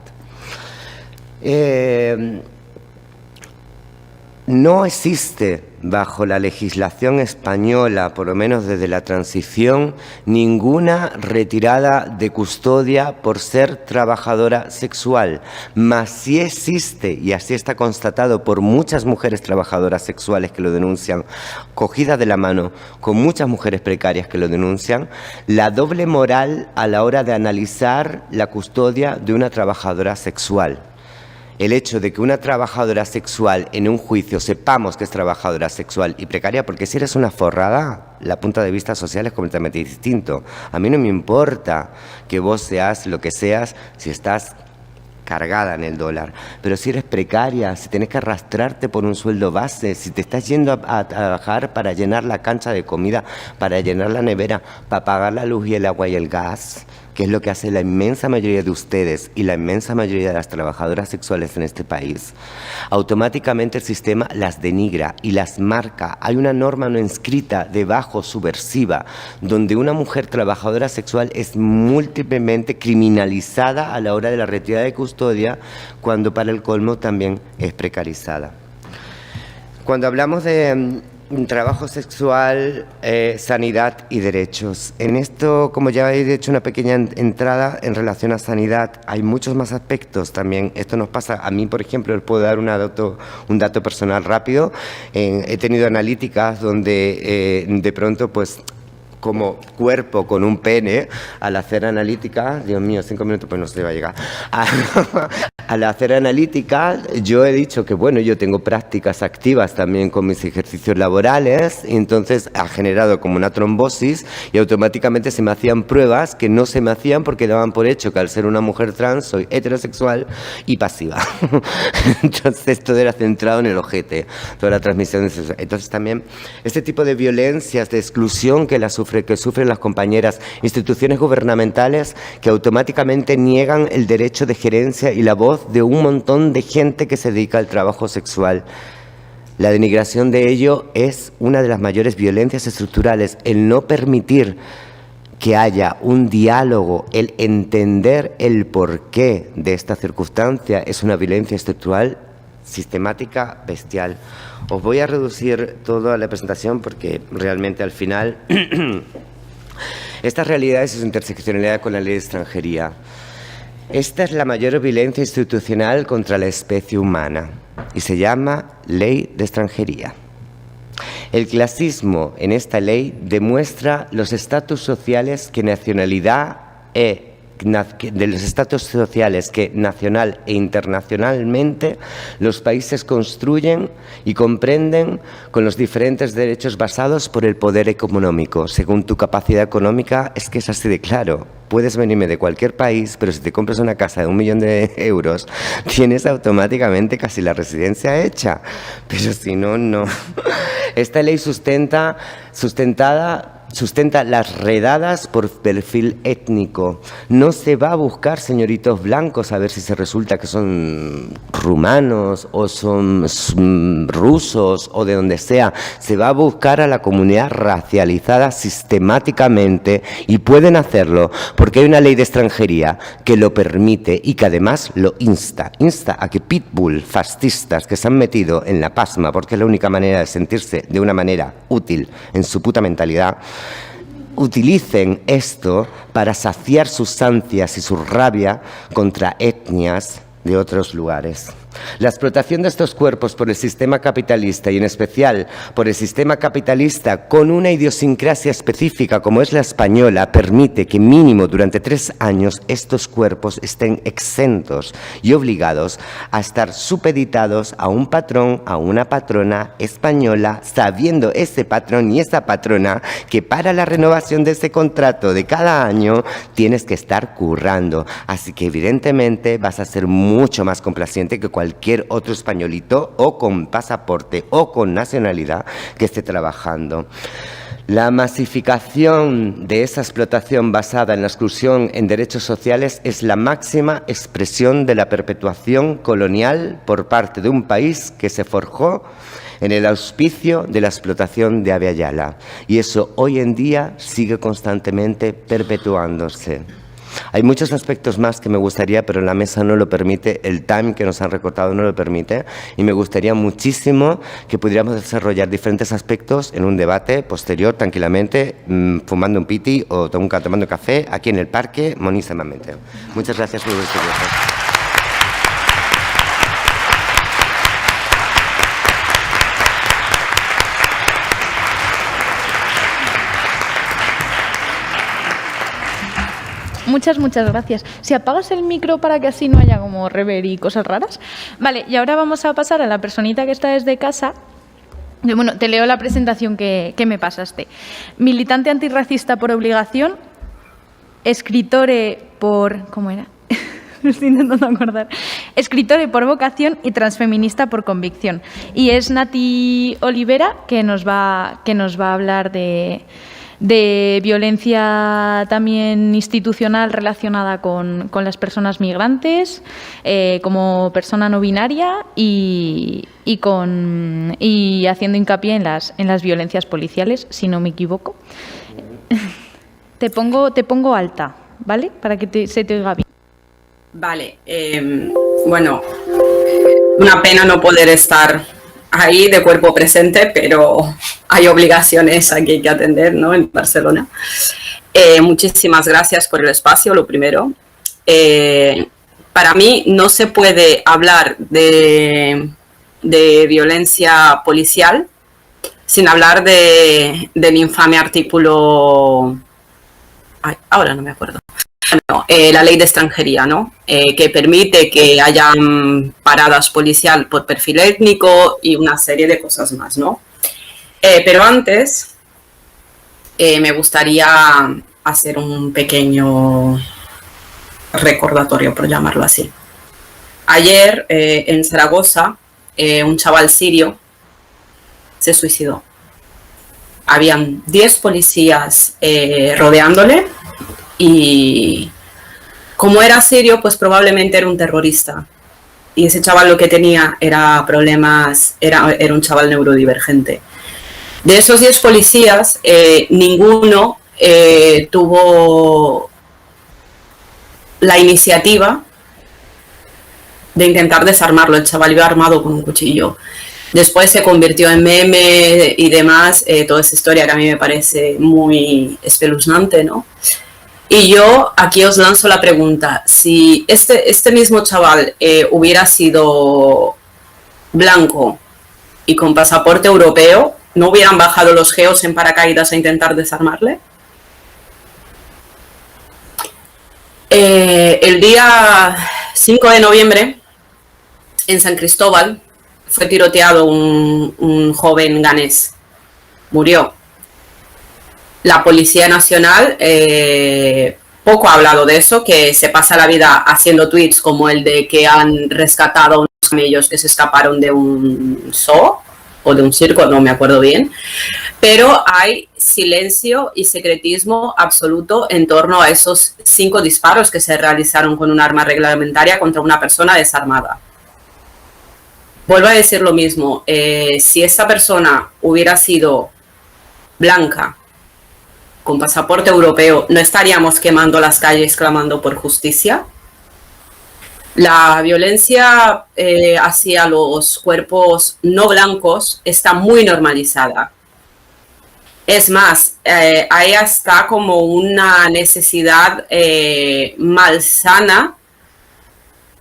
No existe bajo la legislación española, por lo menos desde la transición, ninguna retirada de custodia por ser trabajadora sexual, mas sí existe, y así está constatado por muchas mujeres trabajadoras sexuales que lo denuncian, cogida de la mano con muchas mujeres precarias que lo denuncian, la doble moral a la hora de analizar la custodia de una trabajadora sexual. El hecho de que una trabajadora sexual en un juicio sepamos que es trabajadora sexual y precaria, porque si eres una forrada, la punto de vista social es completamente distinto. A mí no me importa que vos seas lo que seas si estás cargada en el dólar, pero si eres precaria, si tienes que arrastrarte por un sueldo base, si te estás yendo a trabajar para llenar la cancha de comida, para llenar la nevera, para pagar la luz y el agua y el gas, que es lo que hace la inmensa mayoría de ustedes y la inmensa mayoría de las trabajadoras sexuales en este país, automáticamente el sistema las denigra y las marca. Hay una norma no inscrita debajo, subversiva, donde una mujer trabajadora sexual es múltiplemente criminalizada a la hora de la retirada de custodia, cuando para el colmo también es precarizada. Cuando hablamos de trabajo sexual, sanidad y derechos. En esto, como ya he hecho una pequeña entrada en relación a sanidad, hay muchos más aspectos también. Esto nos pasa, a mí por ejemplo, les puedo dar un dato personal rápido. He tenido analíticas donde de pronto pues como cuerpo con un pene, al hacer analítica, Dios mío, 5 minutos pues no se va a llegar, al hacer analítica yo he dicho que bueno, yo tengo prácticas activas también con mis ejercicios laborales, y entonces ha generado como una trombosis y automáticamente se me hacían pruebas que no se me hacían porque daban por hecho que al ser una mujer trans soy heterosexual y pasiva. Entonces todo era centrado en el ojete, toda la transmisión. Entonces también este tipo de violencias, de exclusión que sufren las compañeras, instituciones gubernamentales que automáticamente niegan el derecho de gerencia y la voz de un montón de gente que se dedica al trabajo sexual. La denigración de ello es una de las mayores violencias estructurales, el no permitir que haya un diálogo, el entender el porqué de esta circunstancia es una violencia estructural sistemática, bestial. Os voy a reducir toda la presentación porque realmente al final estas realidades y su interseccionalidad con la ley de extranjería. Esta es la mayor violencia institucional contra la especie humana y se llama Ley de Extranjería. El clasismo en esta ley demuestra los estatus sociales que nacionalidad de los estatus sociales que nacional e internacionalmente los países construyen y comprenden con los diferentes derechos basados por el poder económico. Según tu capacidad económica, es que es así de claro. Puedes venirme de cualquier país, pero si te compras una casa de 1 millón de euros, tienes automáticamente casi la residencia hecha. Pero si no, no. Esta ley sustenta las redadas por perfil étnico. No se va a buscar señoritos blancos a ver si se resulta que son rumanos o son rusos o de donde sea. Se va a buscar a la comunidad racializada sistemáticamente y pueden hacerlo porque hay una ley de extranjería que lo permite y que además lo insta a que pitbull fascistas que se han metido en la pasma porque es la única manera de sentirse de una manera útil en su puta mentalidad, utilicen esto para saciar sus ansias y su rabia contra etnias de otros lugares. La explotación de estos cuerpos por el sistema capitalista y en especial por el sistema capitalista con una idiosincrasia específica como es la española permite que mínimo durante 3 años estos cuerpos estén exentos y obligados a estar supeditados a un patrón, a una patrona española, sabiendo ese patrón y esa patrona que para la renovación de ese contrato de cada año tienes que estar currando. Así que evidentemente vas a ser mucho más complaciente que cualquier otro españolito o con pasaporte o con nacionalidad que esté trabajando. La masificación de esa explotación basada en la exclusión en derechos sociales es la máxima expresión de la perpetuación colonial por parte de un país que se forjó en el auspicio de la explotación de Abya Yala. Y eso hoy en día sigue constantemente perpetuándose. Hay muchos aspectos más que me gustaría, pero la mesa no lo permite, el time que nos han recortado no lo permite, y me gustaría muchísimo que pudiéramos desarrollar diferentes aspectos en un debate posterior, tranquilamente, fumando un piti o tomando café, aquí en el parque, monísimamente. Muchas gracias por vuestro tiempo. Muchas gracias. Si apagas el micro para que así no haya como rever y cosas raras. Vale, y ahora vamos a pasar a la personita que está desde casa. Bueno, te leo la presentación que me pasaste. Militante antirracista por obligación, escritore por... ¿Cómo era? Me estoy intentando acordar. Escritore por vocación y transfeminista por convicción. Y es Nati Olivera que nos va a hablar de de violencia también institucional relacionada con las personas migrantes, como persona no binaria y haciendo hincapié en las violencias policiales, si no me equivoco. Te pongo alta, ¿vale? Para que se te oiga bien. Vale, bueno, una pena no poder estar ahí de cuerpo presente, pero hay obligaciones aquí que atender, ¿no? En Barcelona. Muchísimas gracias por el espacio, lo primero. Para mí no se puede hablar de violencia policial sin hablar del infame artículo... Ay, ahora no me acuerdo. Bueno, la ley de extranjería, ¿no? Que permite que hayan paradas policial por perfil étnico y una serie de cosas más, ¿no? Pero antes me gustaría hacer un pequeño recordatorio, por llamarlo así. Ayer en Zaragoza un chaval sirio se suicidó. Habían 10 policías rodeándole y como era sirio, pues probablemente era un terrorista. Y ese chaval lo que tenía era problemas, era un chaval neurodivergente. De esos 10 policías, ninguno tuvo la iniciativa de intentar desarmarlo. El chaval iba armado con un cuchillo. Después se convirtió en meme y demás, toda esa historia que a mí me parece muy espeluznante, ¿no? Y yo aquí os lanzo la pregunta, si este mismo chaval hubiera sido blanco y con pasaporte europeo, ¿no hubieran bajado los geos en paracaídas a intentar desarmarle? El día 5 de noviembre, en San Cristóbal, fue tiroteado un joven ganés. Murió. La Policía Nacional poco ha hablado de eso, que se pasa la vida haciendo tweets como el de que han rescatado a unos camellos que se escaparon de un zoo o de un circo, no me acuerdo bien. Pero hay silencio y secretismo absoluto en torno a esos 5 disparos que se realizaron con un arma reglamentaria contra una persona desarmada. Vuelvo a decir lo mismo, si esta persona hubiera sido blanca, con pasaporte europeo, ¿no estaríamos quemando las calles clamando por justicia? La violencia hacia los cuerpos no blancos está muy normalizada. Es más, ahí está como una necesidad malsana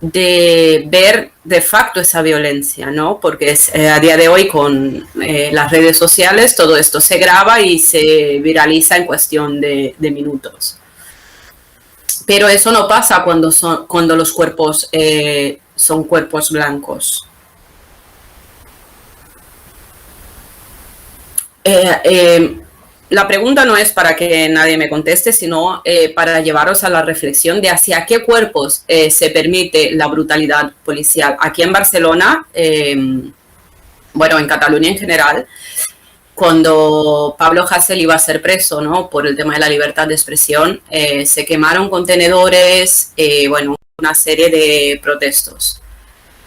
de ver de facto esa violencia, ¿no? Porque a día de hoy con las redes sociales todo esto se graba y se viraliza en cuestión de minutos. Pero eso no pasa cuando los cuerpos son cuerpos blancos. La pregunta no es para que nadie me conteste, sino para llevaros a la reflexión de hacia qué cuerpos se permite la brutalidad policial. Aquí en Barcelona, bueno, en Cataluña en general, cuando Pablo Hasél iba a ser preso, ¿no?, por el tema de la libertad de expresión, se quemaron contenedores, bueno, una serie de protestos.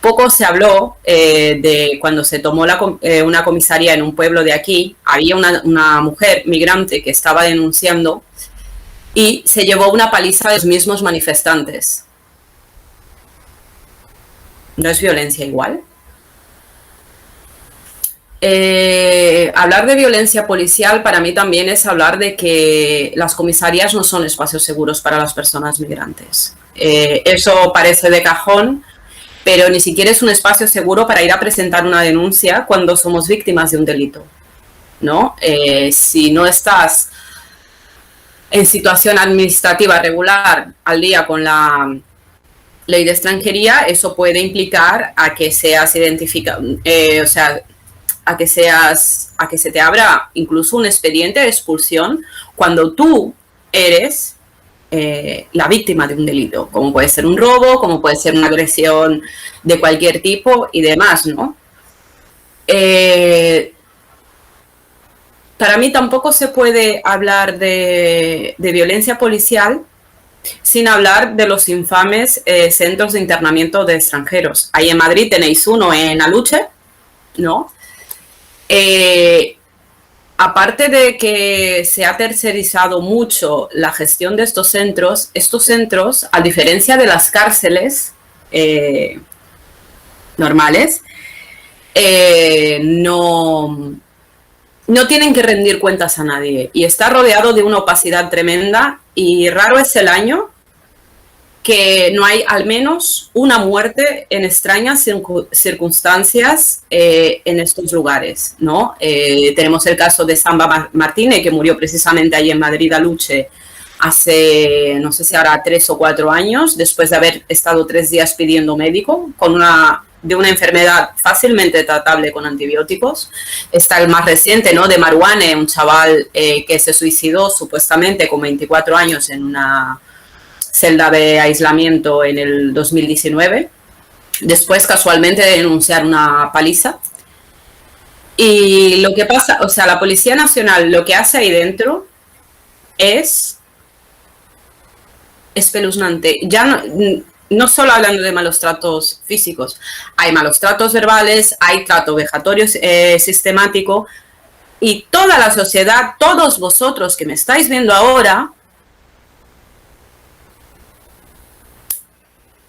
Poco se habló de cuando se tomó una comisaría en un pueblo de aquí, había una mujer migrante que estaba denunciando y se llevó una paliza de los mismos manifestantes. ¿No es violencia igual? Hablar de violencia policial para mí también es hablar de que las comisarías no son espacios seguros para las personas migrantes. Eso parece de cajón, pero ni siquiera es un espacio seguro para ir a presentar una denuncia cuando somos víctimas de un delito, ¿no? Si no estás en situación administrativa regular al día con la ley de extranjería, eso puede implicar a que seas identificado, o sea, a que se te abra incluso un expediente de expulsión cuando tú eres la víctima de un delito, como puede ser un robo, como puede ser una agresión de cualquier tipo y demás, ¿no? para mí tampoco se puede hablar de violencia policial sin hablar de los infames centros de internamiento de extranjeros. Ahí en Madrid tenéis uno en Aluche, ¿no? Aparte de que se ha tercerizado mucho la gestión de estos centros, a diferencia de las cárceles normales, no tienen que rendir cuentas a nadie y está rodeado de una opacidad tremenda, y raro es el año que no hay al menos una muerte en extrañas circunstancias en estos lugares, ¿no? Tenemos el caso de Samba Martínez, que murió precisamente allí en Madrid, Aluche, hace, no sé si ahora 3 o 4 años, después de haber estado 3 días pidiendo médico de una enfermedad fácilmente tratable con antibióticos. Está el más reciente, ¿no?, de Marouane, un chaval que se suicidó supuestamente con 24 años en una celda de aislamiento en el 2019, después casualmente de denunciar una paliza. Y lo que pasa, o sea, la Policía Nacional lo que hace ahí dentro es espeluznante. Ya no solo hablando de malos tratos físicos, hay malos tratos verbales, hay trato vejatorio sistemático, y toda la sociedad, todos vosotros que me estáis viendo ahora,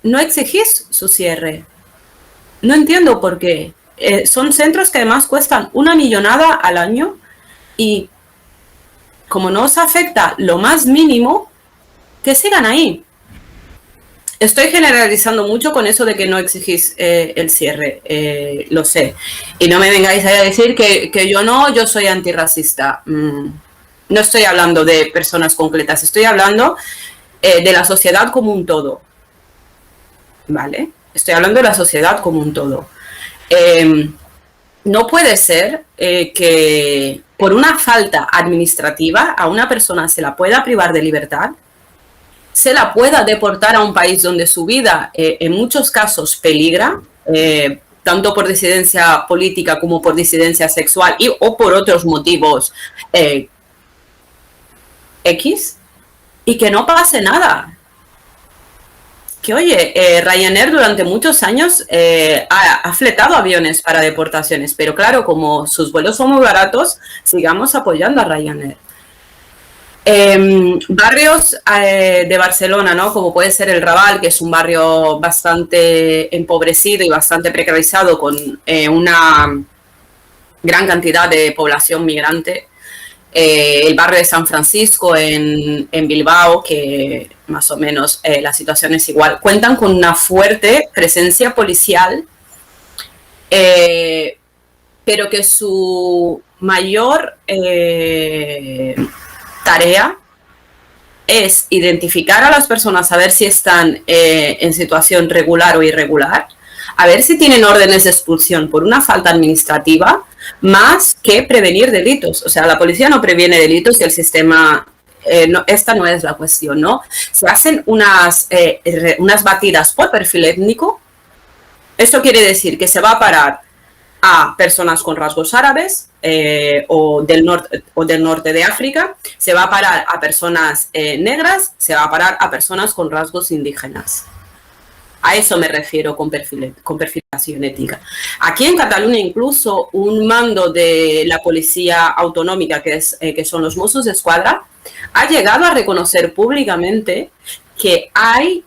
no exigís su cierre. No entiendo por qué. Son centros que además cuestan una millonada al año, y como no os afecta lo más mínimo, que sigan ahí. Estoy generalizando mucho con eso de que no exigís el cierre, lo sé. Y no me vengáis a decir que yo soy antirracista. No estoy hablando de personas concretas, estoy hablando de la sociedad como un todo. ¿Vale? Estoy hablando de la sociedad como un todo. No puede ser que por una falta administrativa a una persona se la pueda privar de libertad, se la pueda deportar a un país donde su vida en muchos casos peligra, tanto por disidencia política como por disidencia sexual o por otros motivos X, y que no pase nada. Que oye, Ryanair durante muchos años ha fletado aviones para deportaciones, pero claro, como sus vuelos son muy baratos, sigamos apoyando a Ryanair. Barrios de Barcelona, ¿no?, como puede ser el Raval, que es un barrio bastante empobrecido y bastante precarizado, con una gran cantidad de población migrante. El barrio de San Francisco en Bilbao, que más o menos la situación es igual, cuentan con una fuerte presencia policial, pero que su mayor tarea es identificar a las personas, a ver si están en situación regular o irregular, a ver si tienen órdenes de expulsión por una falta administrativa, más que prevenir delitos. O sea, la policía no previene delitos y el sistema, esta no es la cuestión, ¿no? Se hacen unas batidas por perfil étnico. Esto quiere decir que se va a parar a personas con rasgos árabes o del norte de África, se va a parar a personas negras, se va a parar a personas con rasgos indígenas. A eso me refiero con perfilación étnica. Aquí en Cataluña incluso un mando de la policía autonómica, que son los Mossos d'Esquadra, ha llegado a reconocer públicamente que hay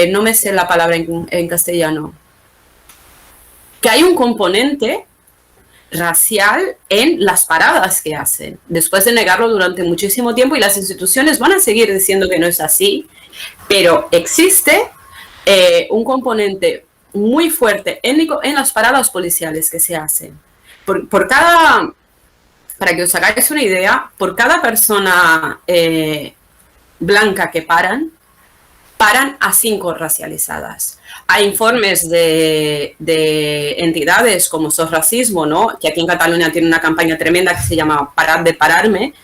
no me sé la palabra en castellano, que hay un componente racial en las paradas que hacen, después de negarlo durante muchísimo tiempo, y las instituciones van a seguir diciendo que no es así, pero existe un componente muy fuerte étnico en las paradas policiales que se hacen. Para que os hagáis una idea, por cada persona blanca que paran a 5 racializadas. Hay informes de entidades como SOS Racismo, ¿no?, que aquí en Cataluña tiene una campaña tremenda que se llama Parad de Pararme,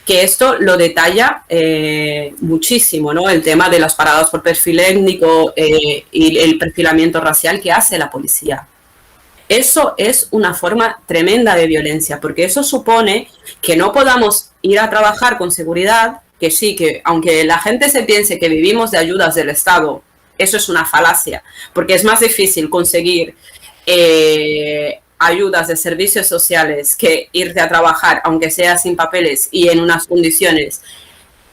que esto lo detalla muchísimo, ¿no?, el tema de las paradas por perfil étnico y el perfilamiento racial que hace la policía. Eso es una forma tremenda de violencia, porque eso supone que no podamos ir a trabajar con seguridad, que sí, que aunque la gente se piense que vivimos de ayudas del Estado, eso es una falacia, porque es más difícil conseguir ayudas de servicios sociales que irte a trabajar, aunque sea sin papeles y en unas condiciones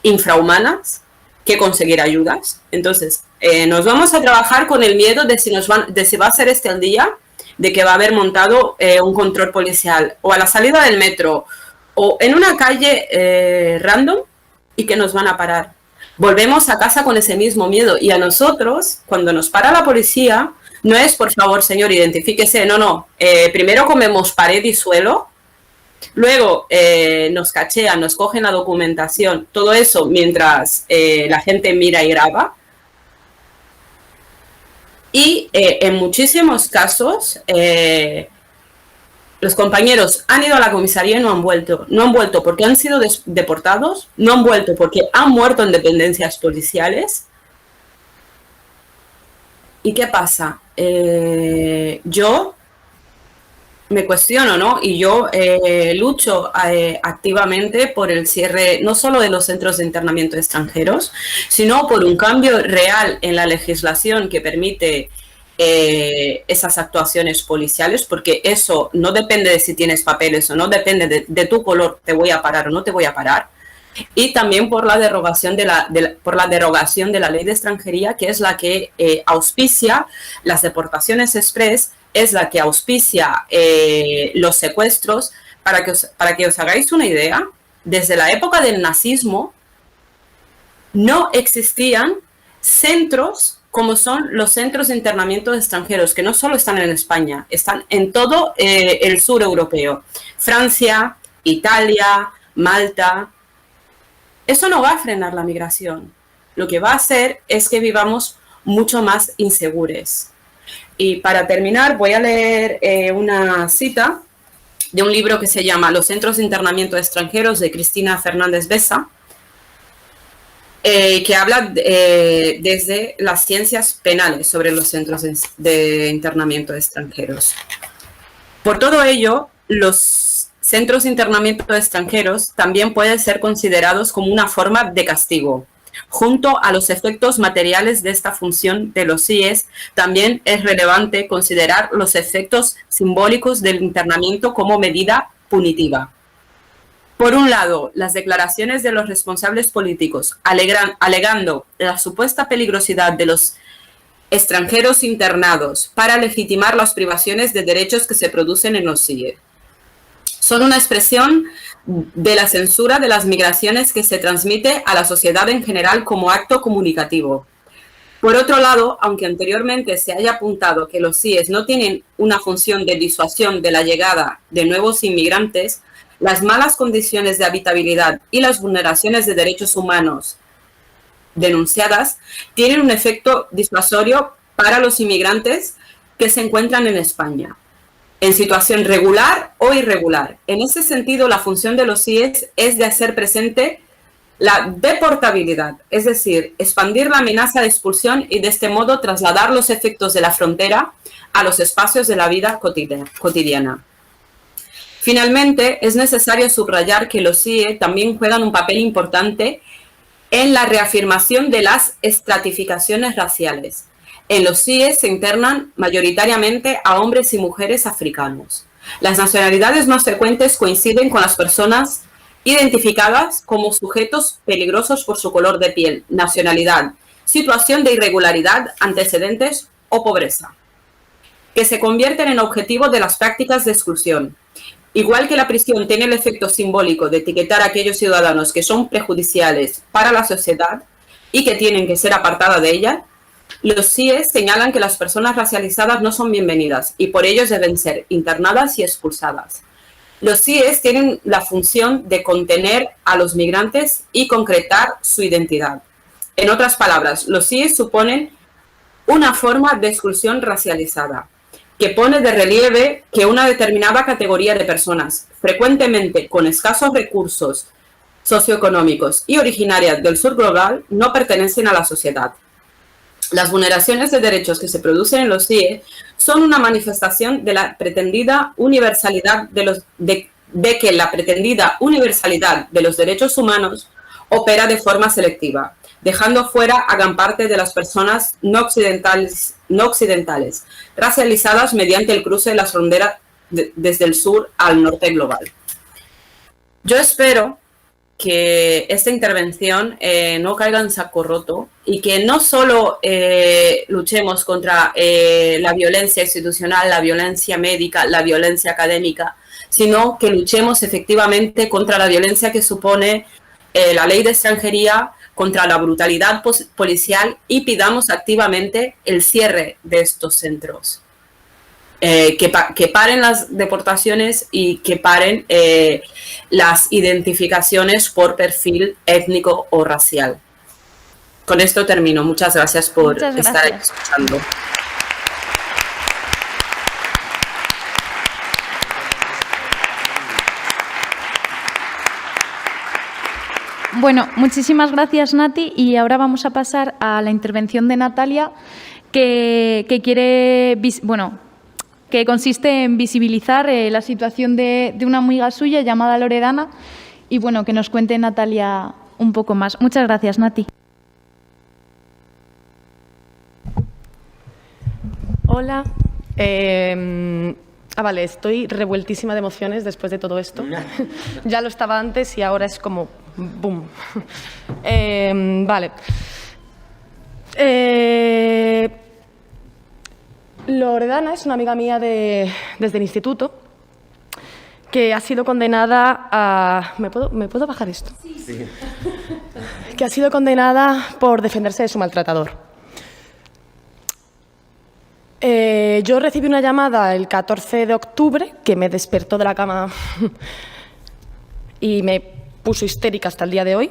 infrahumanas, que conseguir ayudas. Entonces, nos vamos a trabajar con el miedo de si va a ser este el día, de que va a haber montado un control policial o a la salida del metro o en una calle random y que nos van a parar. Volvemos a casa con ese mismo miedo y a nosotros, cuando nos para la policía, no es, por favor, señor, identifíquese, no. Primero comemos pared y suelo, luego nos cachean, nos cogen la documentación, todo eso mientras la gente mira y graba. Y en muchísimos casos, los compañeros han ido a la comisaría y no han vuelto. No han vuelto porque han sido deportados, no han vuelto porque han muerto en dependencias policiales. ¿Y qué pasa? Yo me cuestiono, ¿no? Y yo lucho activamente por el cierre no solo de los centros de internamiento de extranjeros, sino por un cambio real en la legislación que permite esas actuaciones policiales, porque eso no depende de si tienes papeles o no, depende de tu color, te voy a parar o no te voy a parar. Y también por la derogación de la ley de extranjería, que es la que auspicia las deportaciones express, es la que auspicia los secuestros. Para que os hagáis una idea, desde la época del nazismo no existían centros como son los centros de internamiento de extranjeros, que no solo están en España, están en todo el sur europeo. Francia, Italia, Malta. Eso no va a frenar la migración. Lo que va a hacer es que vivamos mucho más inseguros. Y para terminar voy a leer una cita de un libro que se llama Los centros de internamiento de extranjeros, de Cristina Fernández Besa, que habla desde las ciencias penales sobre los centros de internamiento de extranjeros. Por todo ello, los centros de internamiento de extranjeros también pueden ser considerados como una forma de castigo. Junto a los efectos materiales de esta función de los CIES, también es relevante considerar los efectos simbólicos del internamiento como medida punitiva. Por un lado, las declaraciones de los responsables políticos alegando la supuesta peligrosidad de los extranjeros internados para legitimar las privaciones de derechos que se producen en los CIE. Son una expresión de la censura de las migraciones que se transmite a la sociedad en general como acto comunicativo. Por otro lado, aunque anteriormente se haya apuntado que los CIES no tienen una función de disuasión de la llegada de nuevos inmigrantes, las malas condiciones de habitabilidad y las vulneraciones de derechos humanos denunciadas tienen un efecto disuasorio para los inmigrantes que se encuentran en España, en situación regular o irregular. En ese sentido, la función de los CIES es de hacer presente la deportabilidad, es decir, expandir la amenaza de expulsión y de este modo trasladar los efectos de la frontera a los espacios de la vida cotidiana. Finalmente, es necesario subrayar que los CIE también juegan un papel importante en la reafirmación de las estratificaciones raciales. En los CIE se internan mayoritariamente a hombres y mujeres africanos. Las nacionalidades más frecuentes coinciden con las personas identificadas como sujetos peligrosos por su color de piel, nacionalidad, situación de irregularidad, antecedentes o pobreza, que se convierten en objetivo de las prácticas de exclusión. Igual que la prisión tiene el efecto simbólico de etiquetar a aquellos ciudadanos que son prejudiciales para la sociedad y que tienen que ser apartados de ella, los CIES señalan que las personas racializadas no son bienvenidas y por ello deben ser internadas y expulsadas. Los CIES tienen la función de contener a los migrantes y concretar su identidad. En otras palabras, los CIES suponen una forma de exclusión racializada, que pone de relieve que una determinada categoría de personas, frecuentemente con escasos recursos socioeconómicos y originarias del sur global, no pertenecen a la sociedad. Las vulneraciones de derechos que se producen en los CIE son una manifestación de la pretendida universalidad de que la pretendida universalidad de los derechos humanos opera de forma selectiva, dejando fuera a gran parte de las personas no occidentales, racializadas mediante el cruce de las fronteras desde el sur al norte global. Yo espero que esta intervención no caiga en saco roto y que no solo luchemos contra la violencia institucional, la violencia médica, la violencia académica, sino que luchemos efectivamente contra la violencia que supone la ley de extranjería, contra la brutalidad policial y pidamos activamente el cierre de estos centros. Que paren las deportaciones y que paren las identificaciones por perfil étnico o racial. Con esto termino. Muchas gracias por estar ahí escuchando. Bueno, muchísimas gracias, Nati. Y ahora vamos a pasar a la intervención de Natalia, que quiere, que consiste en visibilizar la situación de una amiga suya llamada Loredana y bueno, que nos cuente Natalia un poco más. Muchas gracias, Nati. Hola. Vale, estoy revueltísima de emociones después de todo esto. Ya lo estaba antes y ahora es como boom. Vale. Loredana es una amiga mía desde el instituto que ha sido condenada a... ¿Me puedo bajar esto? Sí. Que ha sido condenada por defenderse de su maltratador. Yo recibí una llamada el 14 de octubre que me despertó de la cama y me puso histérica hasta el día de hoy,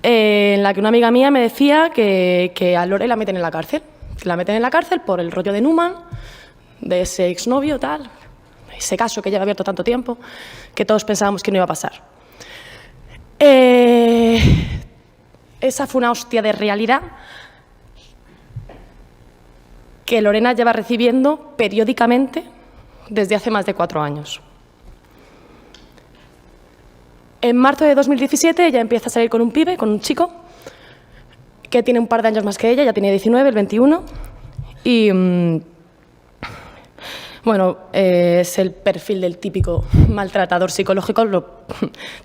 en la que una amiga mía me decía que a Lore la meten en la cárcel. La meten en la cárcel por el rollo de Numan, de ese exnovio, tal, ese caso que lleva abierto tanto tiempo, que todos pensábamos que no iba a pasar. Esa fue una hostia de realidad que Lorena lleva recibiendo periódicamente desde hace más de 4 años. En marzo de 2017 ella empieza a salir con un pibe, con un chico, que tiene un par de años más que ella, ya tiene 19, el 21, y bueno, es el perfil del típico maltratador psicológico,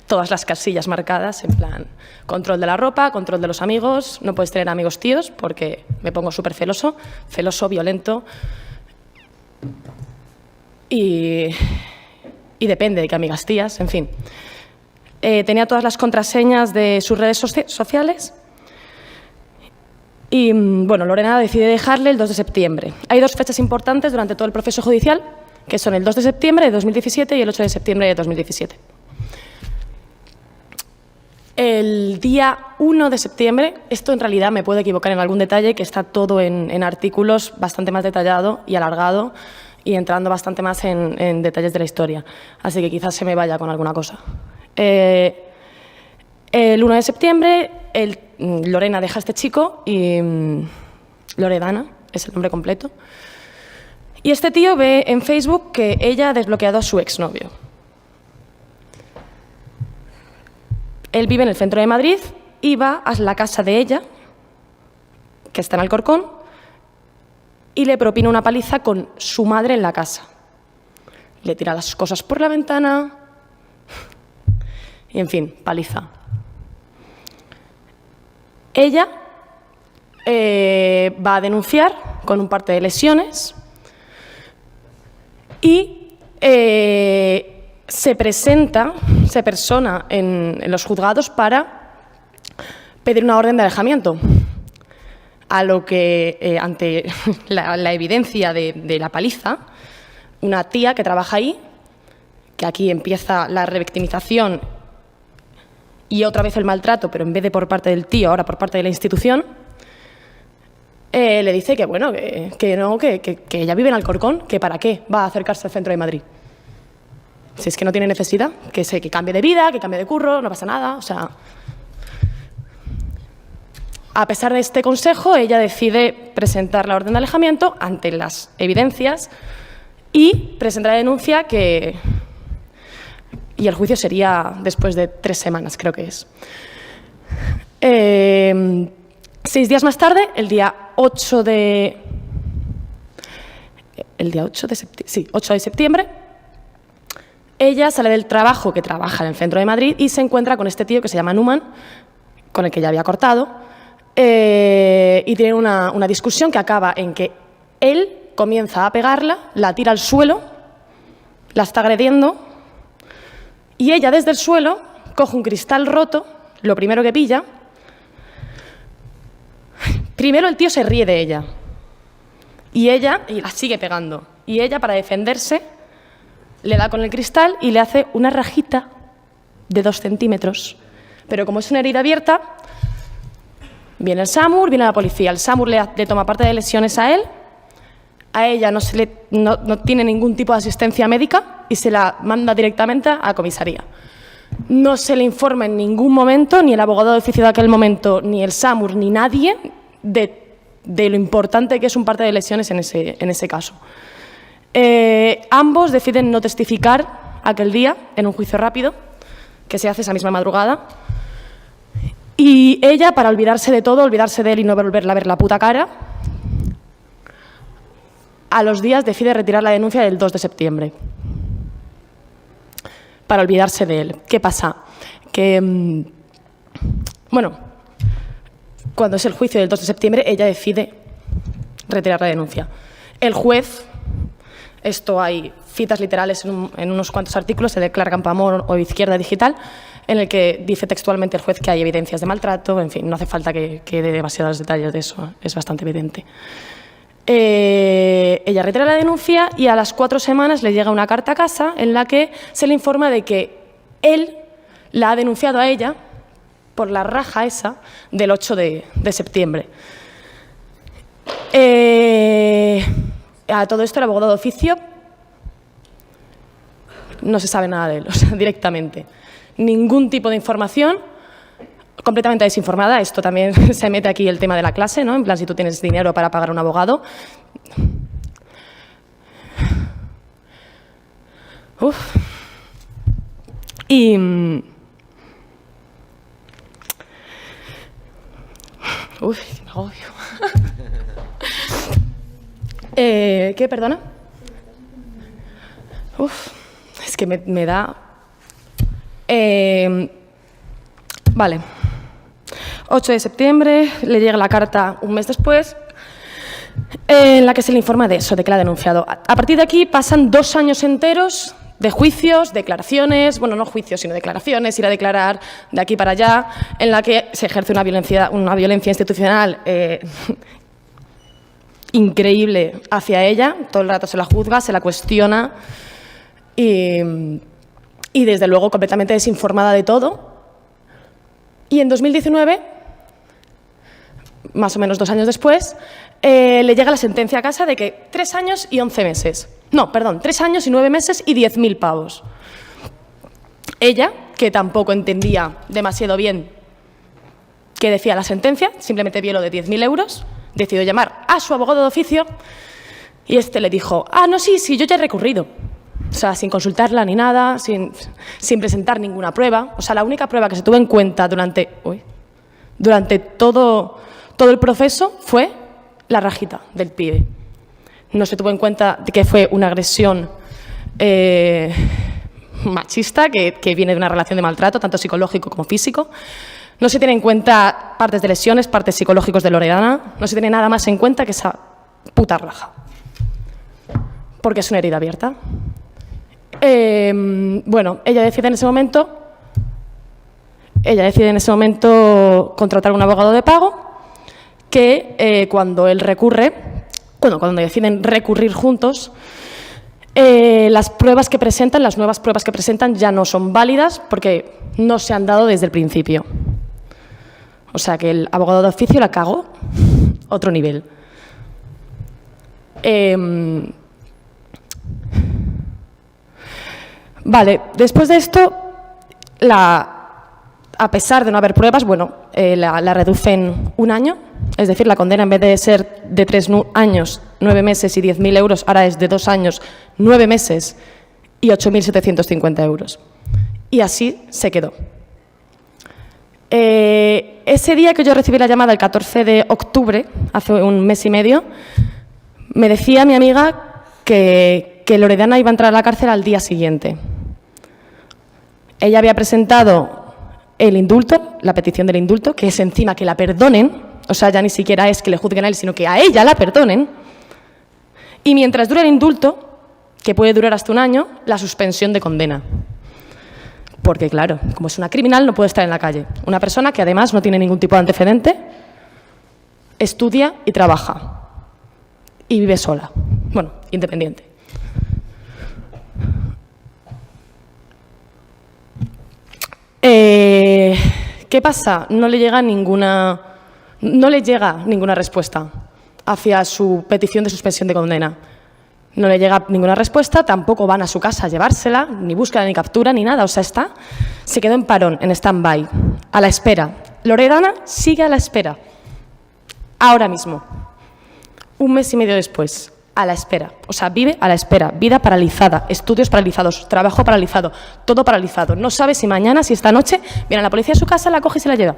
todas las casillas marcadas, en plan, control de la ropa, control de los amigos, no puedes tener amigos tíos porque me pongo súper celoso, violento, y depende de qué amigas tías, en fin. Tenía todas las contraseñas de sus redes sociales. Y, bueno, Lorena decide dejarle el 2 de septiembre. Hay 2 fechas importantes durante todo el proceso judicial, que son el 2 de septiembre de 2017 y el 8 de septiembre de 2017. El día 1 de septiembre, esto en realidad me puedo equivocar en algún detalle, que está todo en artículos bastante más detallado y alargado y entrando bastante más en detalles de la historia. Así que quizás se me vaya con alguna cosa. El 1 de septiembre, Lorena deja a este chico y Loredana es el nombre completo. Y este tío ve en Facebook que ella ha desbloqueado a su exnovio. Él vive en el centro de Madrid y va a la casa de ella, que está en Alcorcón, y le propina una paliza con su madre en la casa. Le tira las cosas por la ventana y, en fin, paliza. Ella va a denunciar con un parte de lesiones y se persona en los juzgados para pedir una orden de alejamiento, a lo que, ante la evidencia de la paliza, una tía que trabaja ahí, que aquí empieza la revictimización y otra vez el maltrato, pero en vez de por parte del tío, ahora por parte de la institución, le dice que, bueno, que ella vive en Alcorcón, que para qué va a acercarse al centro de Madrid. Si es que no tiene necesidad, que cambie de vida, que cambie de curro, no pasa nada, o sea... A pesar de este consejo, ella decide presentar la orden de alejamiento ante las evidencias y presentar la denuncia y el juicio sería después de 3 semanas, creo que es. 6 días más tarde, el día 8 de septiembre, ella sale del trabajo, que trabaja en el centro de Madrid, y se encuentra con este tío que se llama Numan, con el que ya había cortado, y tienen una discusión que acaba en que él comienza a pegarla, la tira al suelo, la está agrediendo, y ella desde el suelo coge un cristal roto, lo primero que pilla. Primero el tío se ríe de ella, y la sigue pegando, y ella, para defenderse, le da con el cristal y le hace una rajita de 2 centímetros. Pero como es una herida abierta, viene el SAMUR, viene la policía. El SAMUR le toma parte de lesiones a él, a ella no tiene ningún tipo de asistencia médica y se la manda directamente a comisaría. No se le informa en ningún momento, ni el abogado de oficio de aquel momento, ni el SAMUR, ni nadie, de lo importante que es un parte de lesiones en ese caso. Ambos deciden no testificar aquel día en un juicio rápido, que se hace esa misma madrugada, y ella, para olvidarse de todo, olvidarse de él y no volverle a ver la puta cara, a los días decide retirar la denuncia del 2 de septiembre, para olvidarse de él. ¿Qué pasa? Que, bueno, cuando es el juicio del 2 de septiembre, ella decide retirar la denuncia. El juez, esto hay citas literales en unos cuantos artículos, el de Clark Campoamor o Izquierda Digital, en el que dice textualmente el juez que hay evidencias de maltrato, en fin, no hace falta que dé demasiados detalles de eso, es bastante evidente. Ella retira la denuncia y a las 4 semanas le llega una carta a casa en la que se le informa de que él la ha denunciado a ella por la raja esa del 8 de septiembre. A todo esto el abogado de oficio no se sabe nada de él, o sea, directamente. Ningún tipo de información, completamente desinformada. Esto también se mete aquí el tema de la clase, ¿no? En plan, si tú tienes dinero para pagar a un abogado. Uf. Y... Uf, me agobio. ¿Qué? Perdona. Uf, es que me da... Vale. 8 de septiembre, le llega la carta un mes después, en la que se le informa de eso, de que la ha denunciado. A partir de aquí pasan 2 años enteros de juicios, declaraciones, bueno, no juicios, sino declaraciones, ir a declarar de aquí para allá, en la que se ejerce una violencia institucional increíble hacia ella. Todo el rato se la juzga, se la cuestiona y desde luego completamente desinformada de todo. Y en 2019, más o menos 2 años después, le llega la sentencia a casa de que 3 años y 11 meses. No, perdón, 3 años y 9 meses y 10.000 pavos. Ella, que tampoco entendía demasiado bien qué decía la sentencia, simplemente vio lo de 10.000 euros, decidió llamar a su abogado de oficio y este le dijo, no, sí, yo ya he recurrido. O sea, sin consultarla ni nada, sin presentar ninguna prueba. O sea, la única prueba que se tuvo en cuenta durante todo el proceso fue la rajita del pibe. No se tuvo en cuenta que fue una agresión machista que viene de una relación de maltrato, tanto psicológico como físico. No se tiene en cuenta partes de lesiones, partes psicológicos de Loredana. No se tiene nada más en cuenta que esa puta raja. Porque es una herida abierta. Bueno, ella decide en ese momento contratar a un abogado de pago que cuando él recurre, cuando deciden recurrir juntos, las nuevas pruebas que presentan ya no son válidas porque no se han dado desde el principio. O sea que el abogado de oficio la cagó otro nivel. Vale, después de esto, a pesar de no haber pruebas, bueno, la reducen 1 año, es decir, la condena en vez de ser de 3 años, 9 meses y 10.000 euros, ahora es de 2 años, 9 meses y 8.750 euros. Y así se quedó. Ese día que yo recibí la llamada, el 14 de octubre, hace 1 mes y medio, me decía mi amiga que Loredana iba a entrar a la cárcel al día siguiente. Ella había presentado el indulto, la petición del indulto, que es encima que la perdonen, o sea, ya ni siquiera es que le juzguen a él, sino que a ella la perdonen. Y mientras dura el indulto, que puede durar hasta 1 año, la suspensión de condena. Porque, claro, como es una criminal, no puede estar en la calle. Una persona que, además, no tiene ningún tipo de antecedente, estudia y trabaja. Y vive sola. Bueno, independiente. ¿Qué pasa? No le llega ninguna respuesta hacia su petición de suspensión de condena. No le llega ninguna respuesta, tampoco van a su casa a llevársela, ni búsqueda, ni captura, ni nada. O sea, se quedó en parón, en stand-by, a la espera. Loredana sigue a la espera. Ahora mismo, 1 mes y medio después, a la espera. O sea, vive a la espera, vida paralizada, estudios paralizados, trabajo paralizado, todo paralizado. No sabe si mañana, si esta noche, viene la policía a su casa, la coge y se la lleva.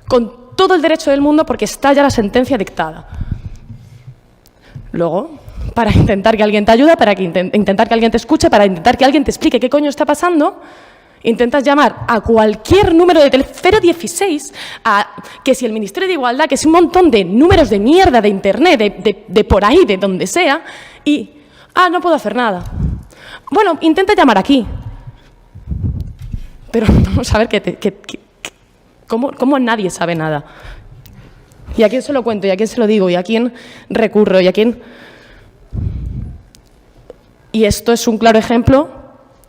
Con todo el derecho del mundo porque está ya la sentencia dictada. Luego, para intentar que alguien te ayude, para intentar que alguien te escuche, para intentar que alguien te explique qué coño está pasando, intentas llamar a cualquier número de teléfono, 016, que si el Ministerio de Igualdad, que si un montón de números de mierda de Internet, de por ahí, de donde sea, y, no puedo hacer nada. Bueno, intenta llamar aquí. Pero vamos a ver cómo nadie sabe nada. ¿Y a quién se lo cuento? ¿Y a quién se lo digo? ¿Y a quién recurro? ¿Y a quién...? Y esto es un claro ejemplo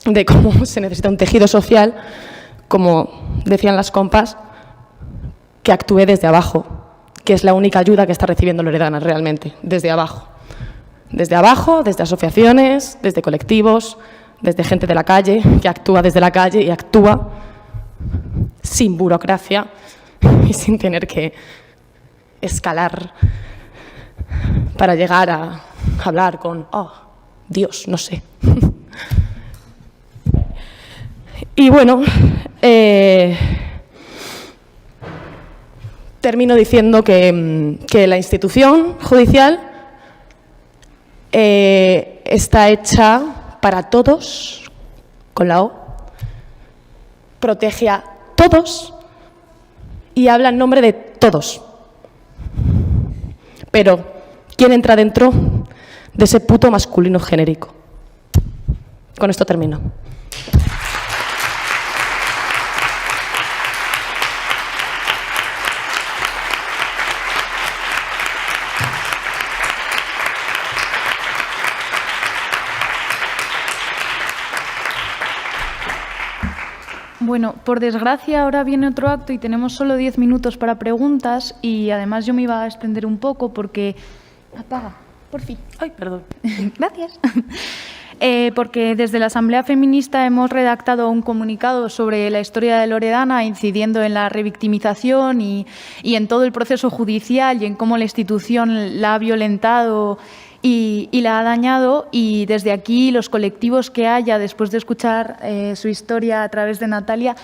de cómo se necesita un tejido social, como decían las compas, que actúe desde abajo, que es la única ayuda que está recibiendo Loredana realmente, desde abajo. Desde abajo, desde asociaciones, desde colectivos, desde gente de la calle, que actúa desde la calle y actúa sin burocracia y sin tener que escalar para llegar a hablar con, Dios, no sé. Y bueno, termino diciendo que la institución judicial está hecha para todos, con la O, protege a todos y habla en nombre de todos. Pero, ¿quién entra dentro de ese puto masculino genérico? Con esto termino. Bueno, por desgracia ahora viene otro acto y tenemos solo 10 minutos para preguntas y además yo me iba a extender un poco porque... Apaga, por fin. Ay, perdón. Gracias. Porque desde la Asamblea Feminista hemos redactado un comunicado sobre la historia de Loredana, incidiendo en la revictimización y en todo el proceso judicial y en cómo la institución la ha violentado y la ha dañado. Y desde aquí, los colectivos que haya, después de escuchar su historia a través de Natalia,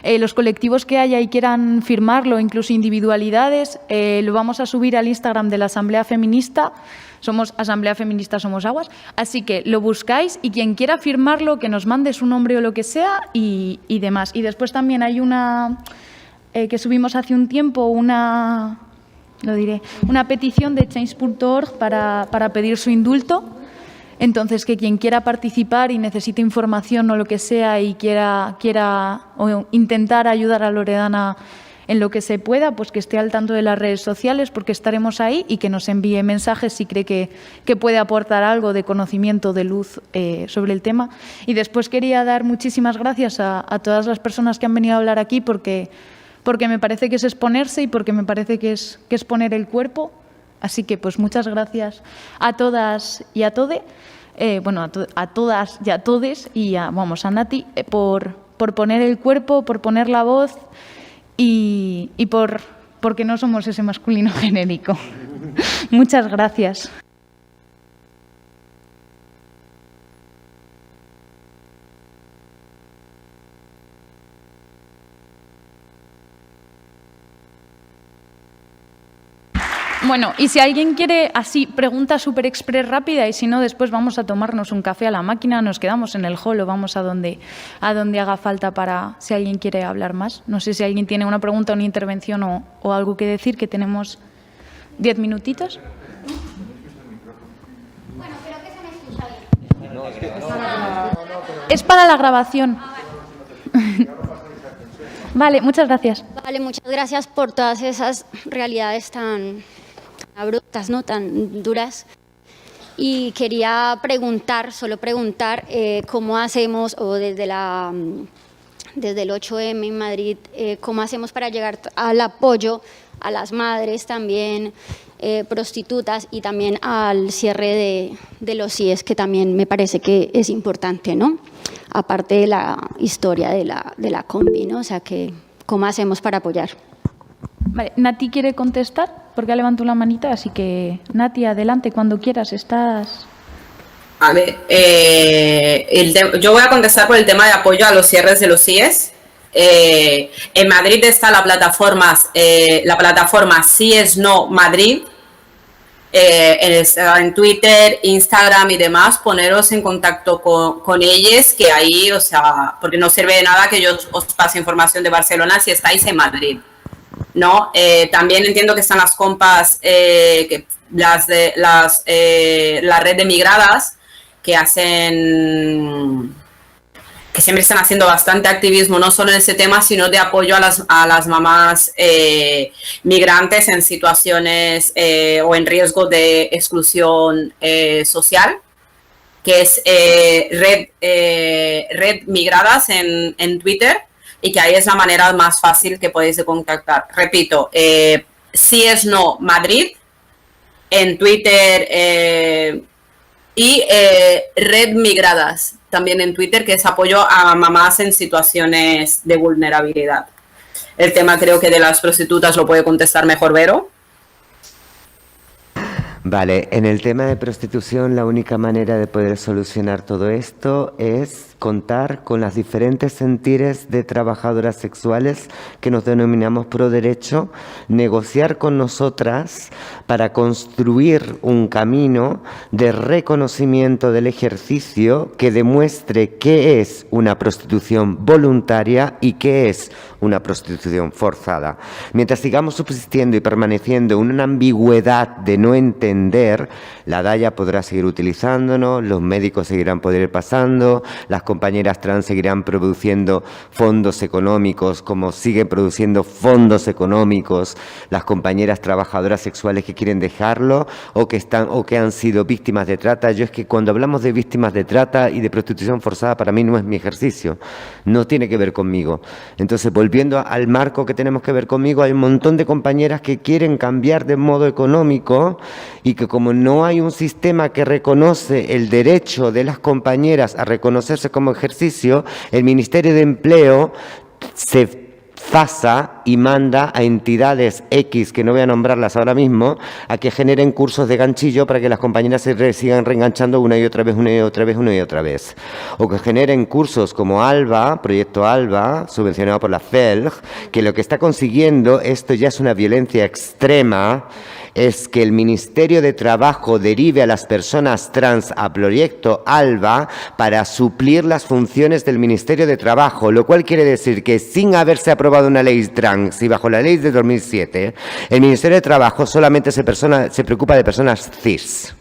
los colectivos que haya y quieran firmarlo, incluso individualidades, lo vamos a subir al Instagram de la Asamblea Feminista. Somos Asamblea Feminista Somos Aguas, así que lo buscáis y quien quiera firmarlo, que nos mande su nombre o lo que sea y demás. Y después también hay una que subimos hace un tiempo, una petición de change.org para pedir su indulto. Entonces, que quien quiera participar y necesite información o lo que sea y quiera o intentar ayudar a Loredana en lo que se pueda, pues que esté al tanto de las redes sociales, porque estaremos ahí, y que nos envíe mensajes si cree que puede aportar algo de conocimiento, de luz sobre el tema. Y después quería dar muchísimas gracias a todas las personas que han venido a hablar aquí, porque me parece que es exponerse y porque me parece que es poner el cuerpo. Así que pues muchas gracias a todas y a tode, a todas y a todes y a Nati por poner el cuerpo, por poner la voz y porque no somos ese masculino genérico. Muchas gracias. Bueno, y si alguien quiere así, pregunta súper express rápida, y si no, después vamos a tomarnos un café a la máquina, nos quedamos en el hall o vamos a donde haga falta para si alguien quiere hablar más. No sé si alguien tiene una pregunta, una intervención o algo que decir, que tenemos 10 minutitos. Bueno, creo que se me escucha bien. Es para la grabación. Vale, muchas gracias. Vale, muchas gracias por todas esas realidades tan abruptas, ¿no? Tan duras. Y quería preguntar, cómo hacemos, o desde el 8M en Madrid, cómo hacemos para llegar al apoyo a las madres también prostitutas y también al cierre de los CIES, que también me parece que es importante, ¿no? Aparte de la historia de la combi, ¿no? O sea, que ¿cómo hacemos para apoyar? Vale, Nati quiere contestar porque ha levantado la manita, así que Nati, adelante, cuando quieras, estás... A ver, yo voy a contestar por el tema de apoyo a los cierres de los CIES. En Madrid está la plataforma CIES No Madrid. En Twitter, Instagram y demás, poneros en contacto con ellos, que ahí, o sea, porque no sirve de nada que yo os pase información de Barcelona si estáis en Madrid, ¿no? También entiendo que están las compas, la red de migradas, que siempre están haciendo bastante activismo, no solo en ese tema, sino de apoyo a las mamás migrantes en situaciones o en riesgo de exclusión social, que es Red Migradas en Twitter, y que ahí es la manera más fácil que podéis de contactar. Repito, CIES No Madrid en Twitter y Red Migradas también en Twitter, que es apoyo a mamás en situaciones de vulnerabilidad. El tema creo que de las prostitutas lo puede contestar mejor Vero. Vale, en el tema de prostitución la única manera de poder solucionar todo esto es contar con las diferentes sentires de trabajadoras sexuales que nos denominamos pro derecho, negociar con nosotras para construir un camino de reconocimiento del ejercicio que demuestre qué es una prostitución voluntaria y qué es una prostitución forzada. Mientras sigamos subsistiendo y permaneciendo en una ambigüedad de no entender, la DAIA podrá seguir utilizándonos, los médicos seguirán poder ir pasando, las compañeras trans seguirán produciendo fondos económicos como siguen produciendo fondos económicos las compañeras trabajadoras sexuales que quieren dejarlo o que han sido víctimas de trata. Yo es que cuando hablamos de víctimas de trata y de prostitución forzada, para mí no es mi ejercicio, no tiene que ver conmigo. Entonces, volviendo al marco que tenemos que ver conmigo, hay un montón de compañeras que quieren cambiar de modo económico y que como no hay un sistema que reconoce el derecho de las compañeras a reconocerse como ejercicio, el Ministerio de Empleo se pasa y manda a entidades X, que no voy a nombrarlas ahora mismo, a que generen cursos de ganchillo para que las compañeras se sigan reenganchando una y otra vez, una y otra vez, una y otra vez. O que generen cursos como ALBA, Proyecto ALBA, subvencionado por la FELG, que lo que está consiguiendo, esto ya es una violencia extrema, es que el Ministerio de Trabajo derive a las personas trans a Proyecto ALBA para suplir las funciones del Ministerio de Trabajo, lo cual quiere decir que sin haberse aprobado una ley trans y bajo la ley de 2007, el Ministerio de Trabajo solamente se preocupa de personas cis.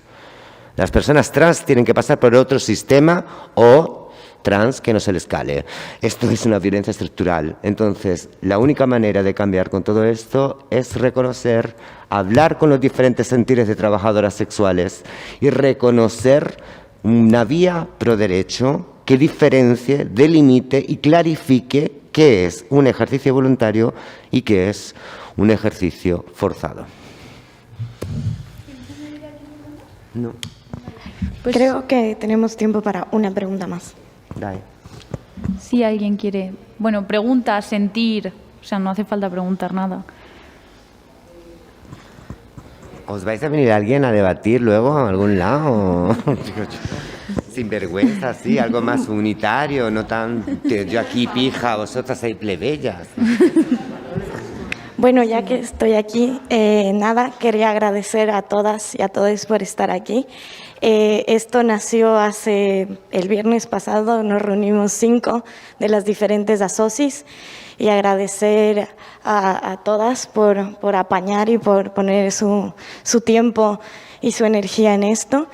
Las personas trans tienen que pasar por otro sistema o trans que no se les cale. Esto es una violencia estructural. Entonces, la única manera de cambiar con todo esto es reconocer, hablar con los diferentes sentires de trabajadoras sexuales y reconocer una vía pro derecho que diferencie, delimite y clarifique qué es un ejercicio voluntario y qué es un ejercicio forzado. No. Pues creo que tenemos tiempo para una pregunta más. Dai. Si alguien quiere, bueno, pregunta, sentir, O sea, no hace falta preguntar nada. ¿Os vais a venir alguien a debatir luego a algún lado? Sin vergüenza, sí, algo más unitario, no tan yo aquí pija, vosotras ahí plebeyas. Bueno, ya que estoy aquí, nada, quería agradecer a todas y a todos por estar aquí. Esto nació el viernes pasado, nos reunimos 5 de las diferentes asocis y agradecer a todas por apañar y por poner su tiempo y su energía en esto.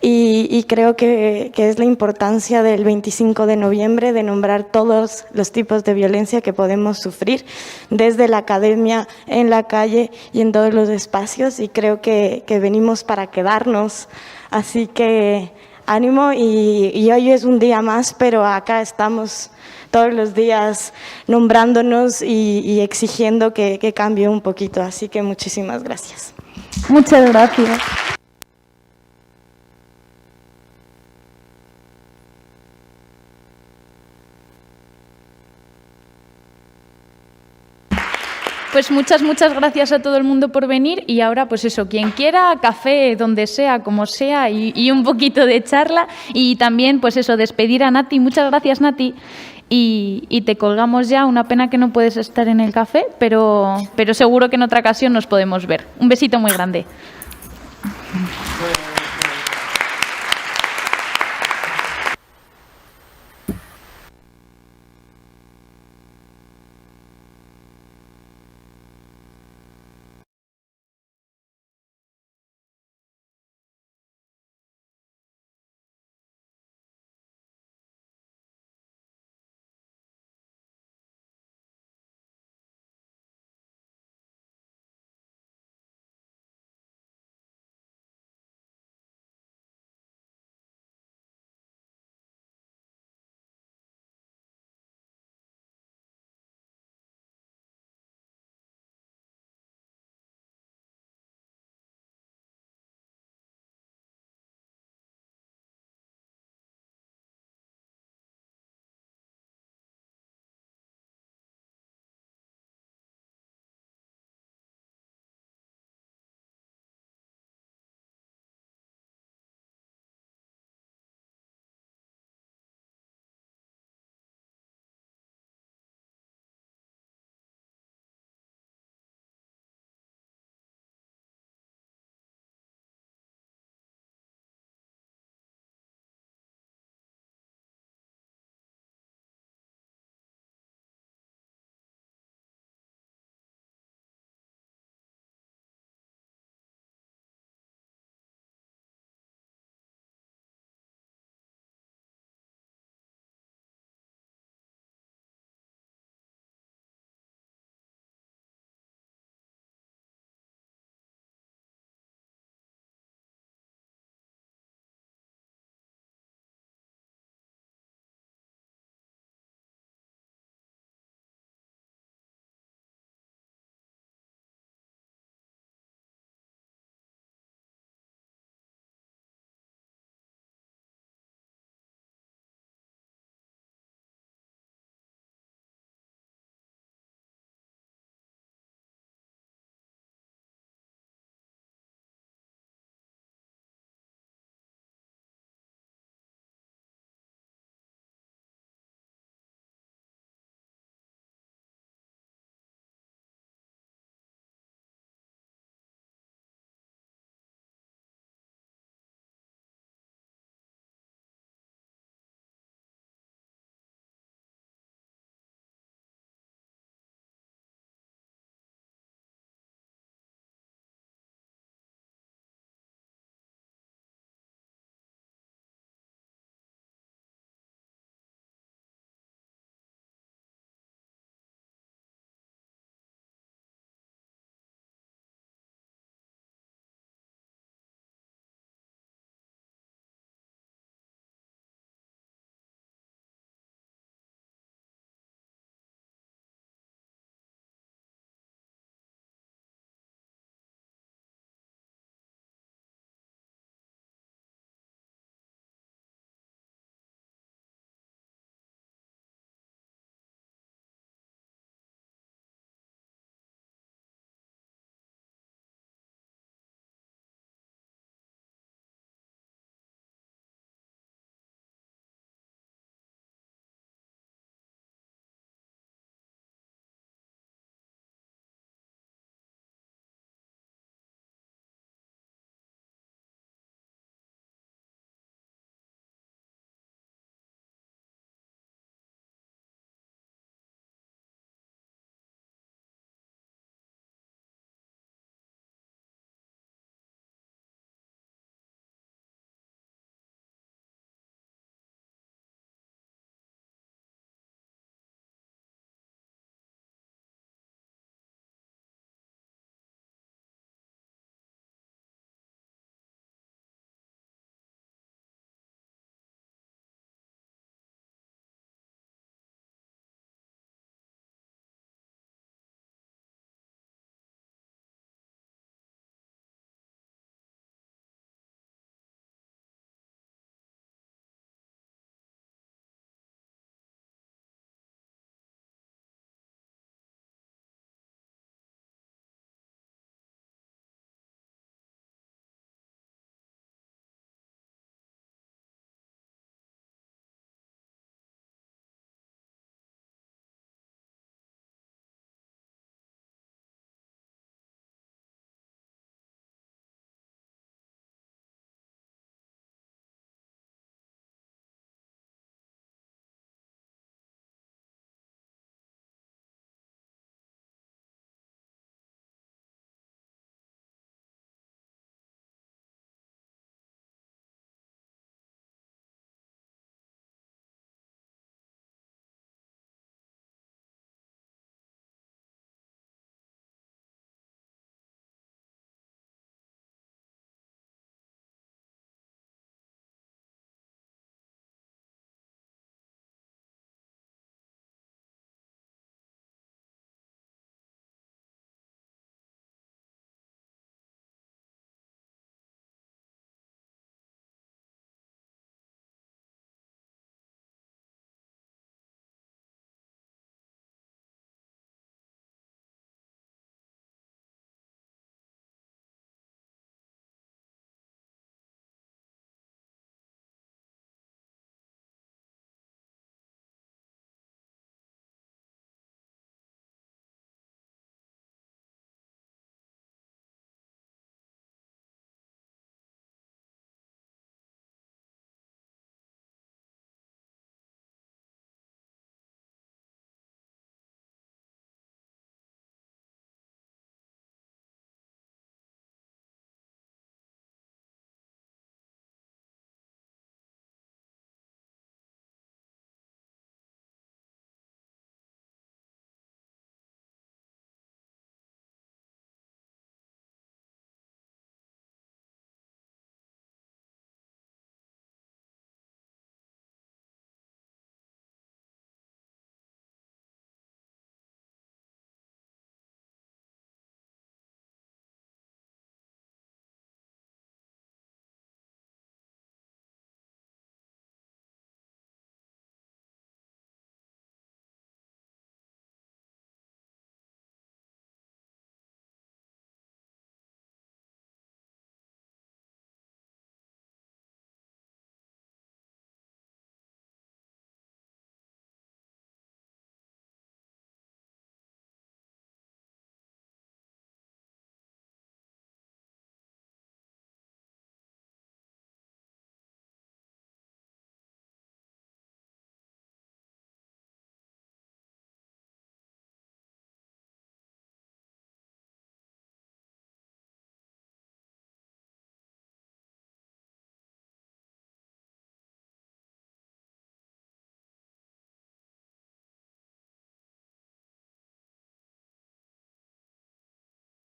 Y creo que es la importancia del 25 de noviembre de nombrar todos los tipos de violencia que podemos sufrir desde la academia, en la calle y en todos los espacios, y creo que venimos para quedarnos, así que ánimo, y hoy es un día más, pero acá estamos todos los días nombrándonos y exigiendo que cambie un poquito, así que muchísimas gracias. Muchas gracias. Pues muchas gracias a todo el mundo por venir, y ahora pues eso, quien quiera, café, donde sea, como sea, y un poquito de charla, y también pues eso, despedir a Nati. Muchas gracias, Nati, y te colgamos ya. Una pena que no puedes estar en el café, pero seguro que en otra ocasión nos podemos ver. Un besito muy grande.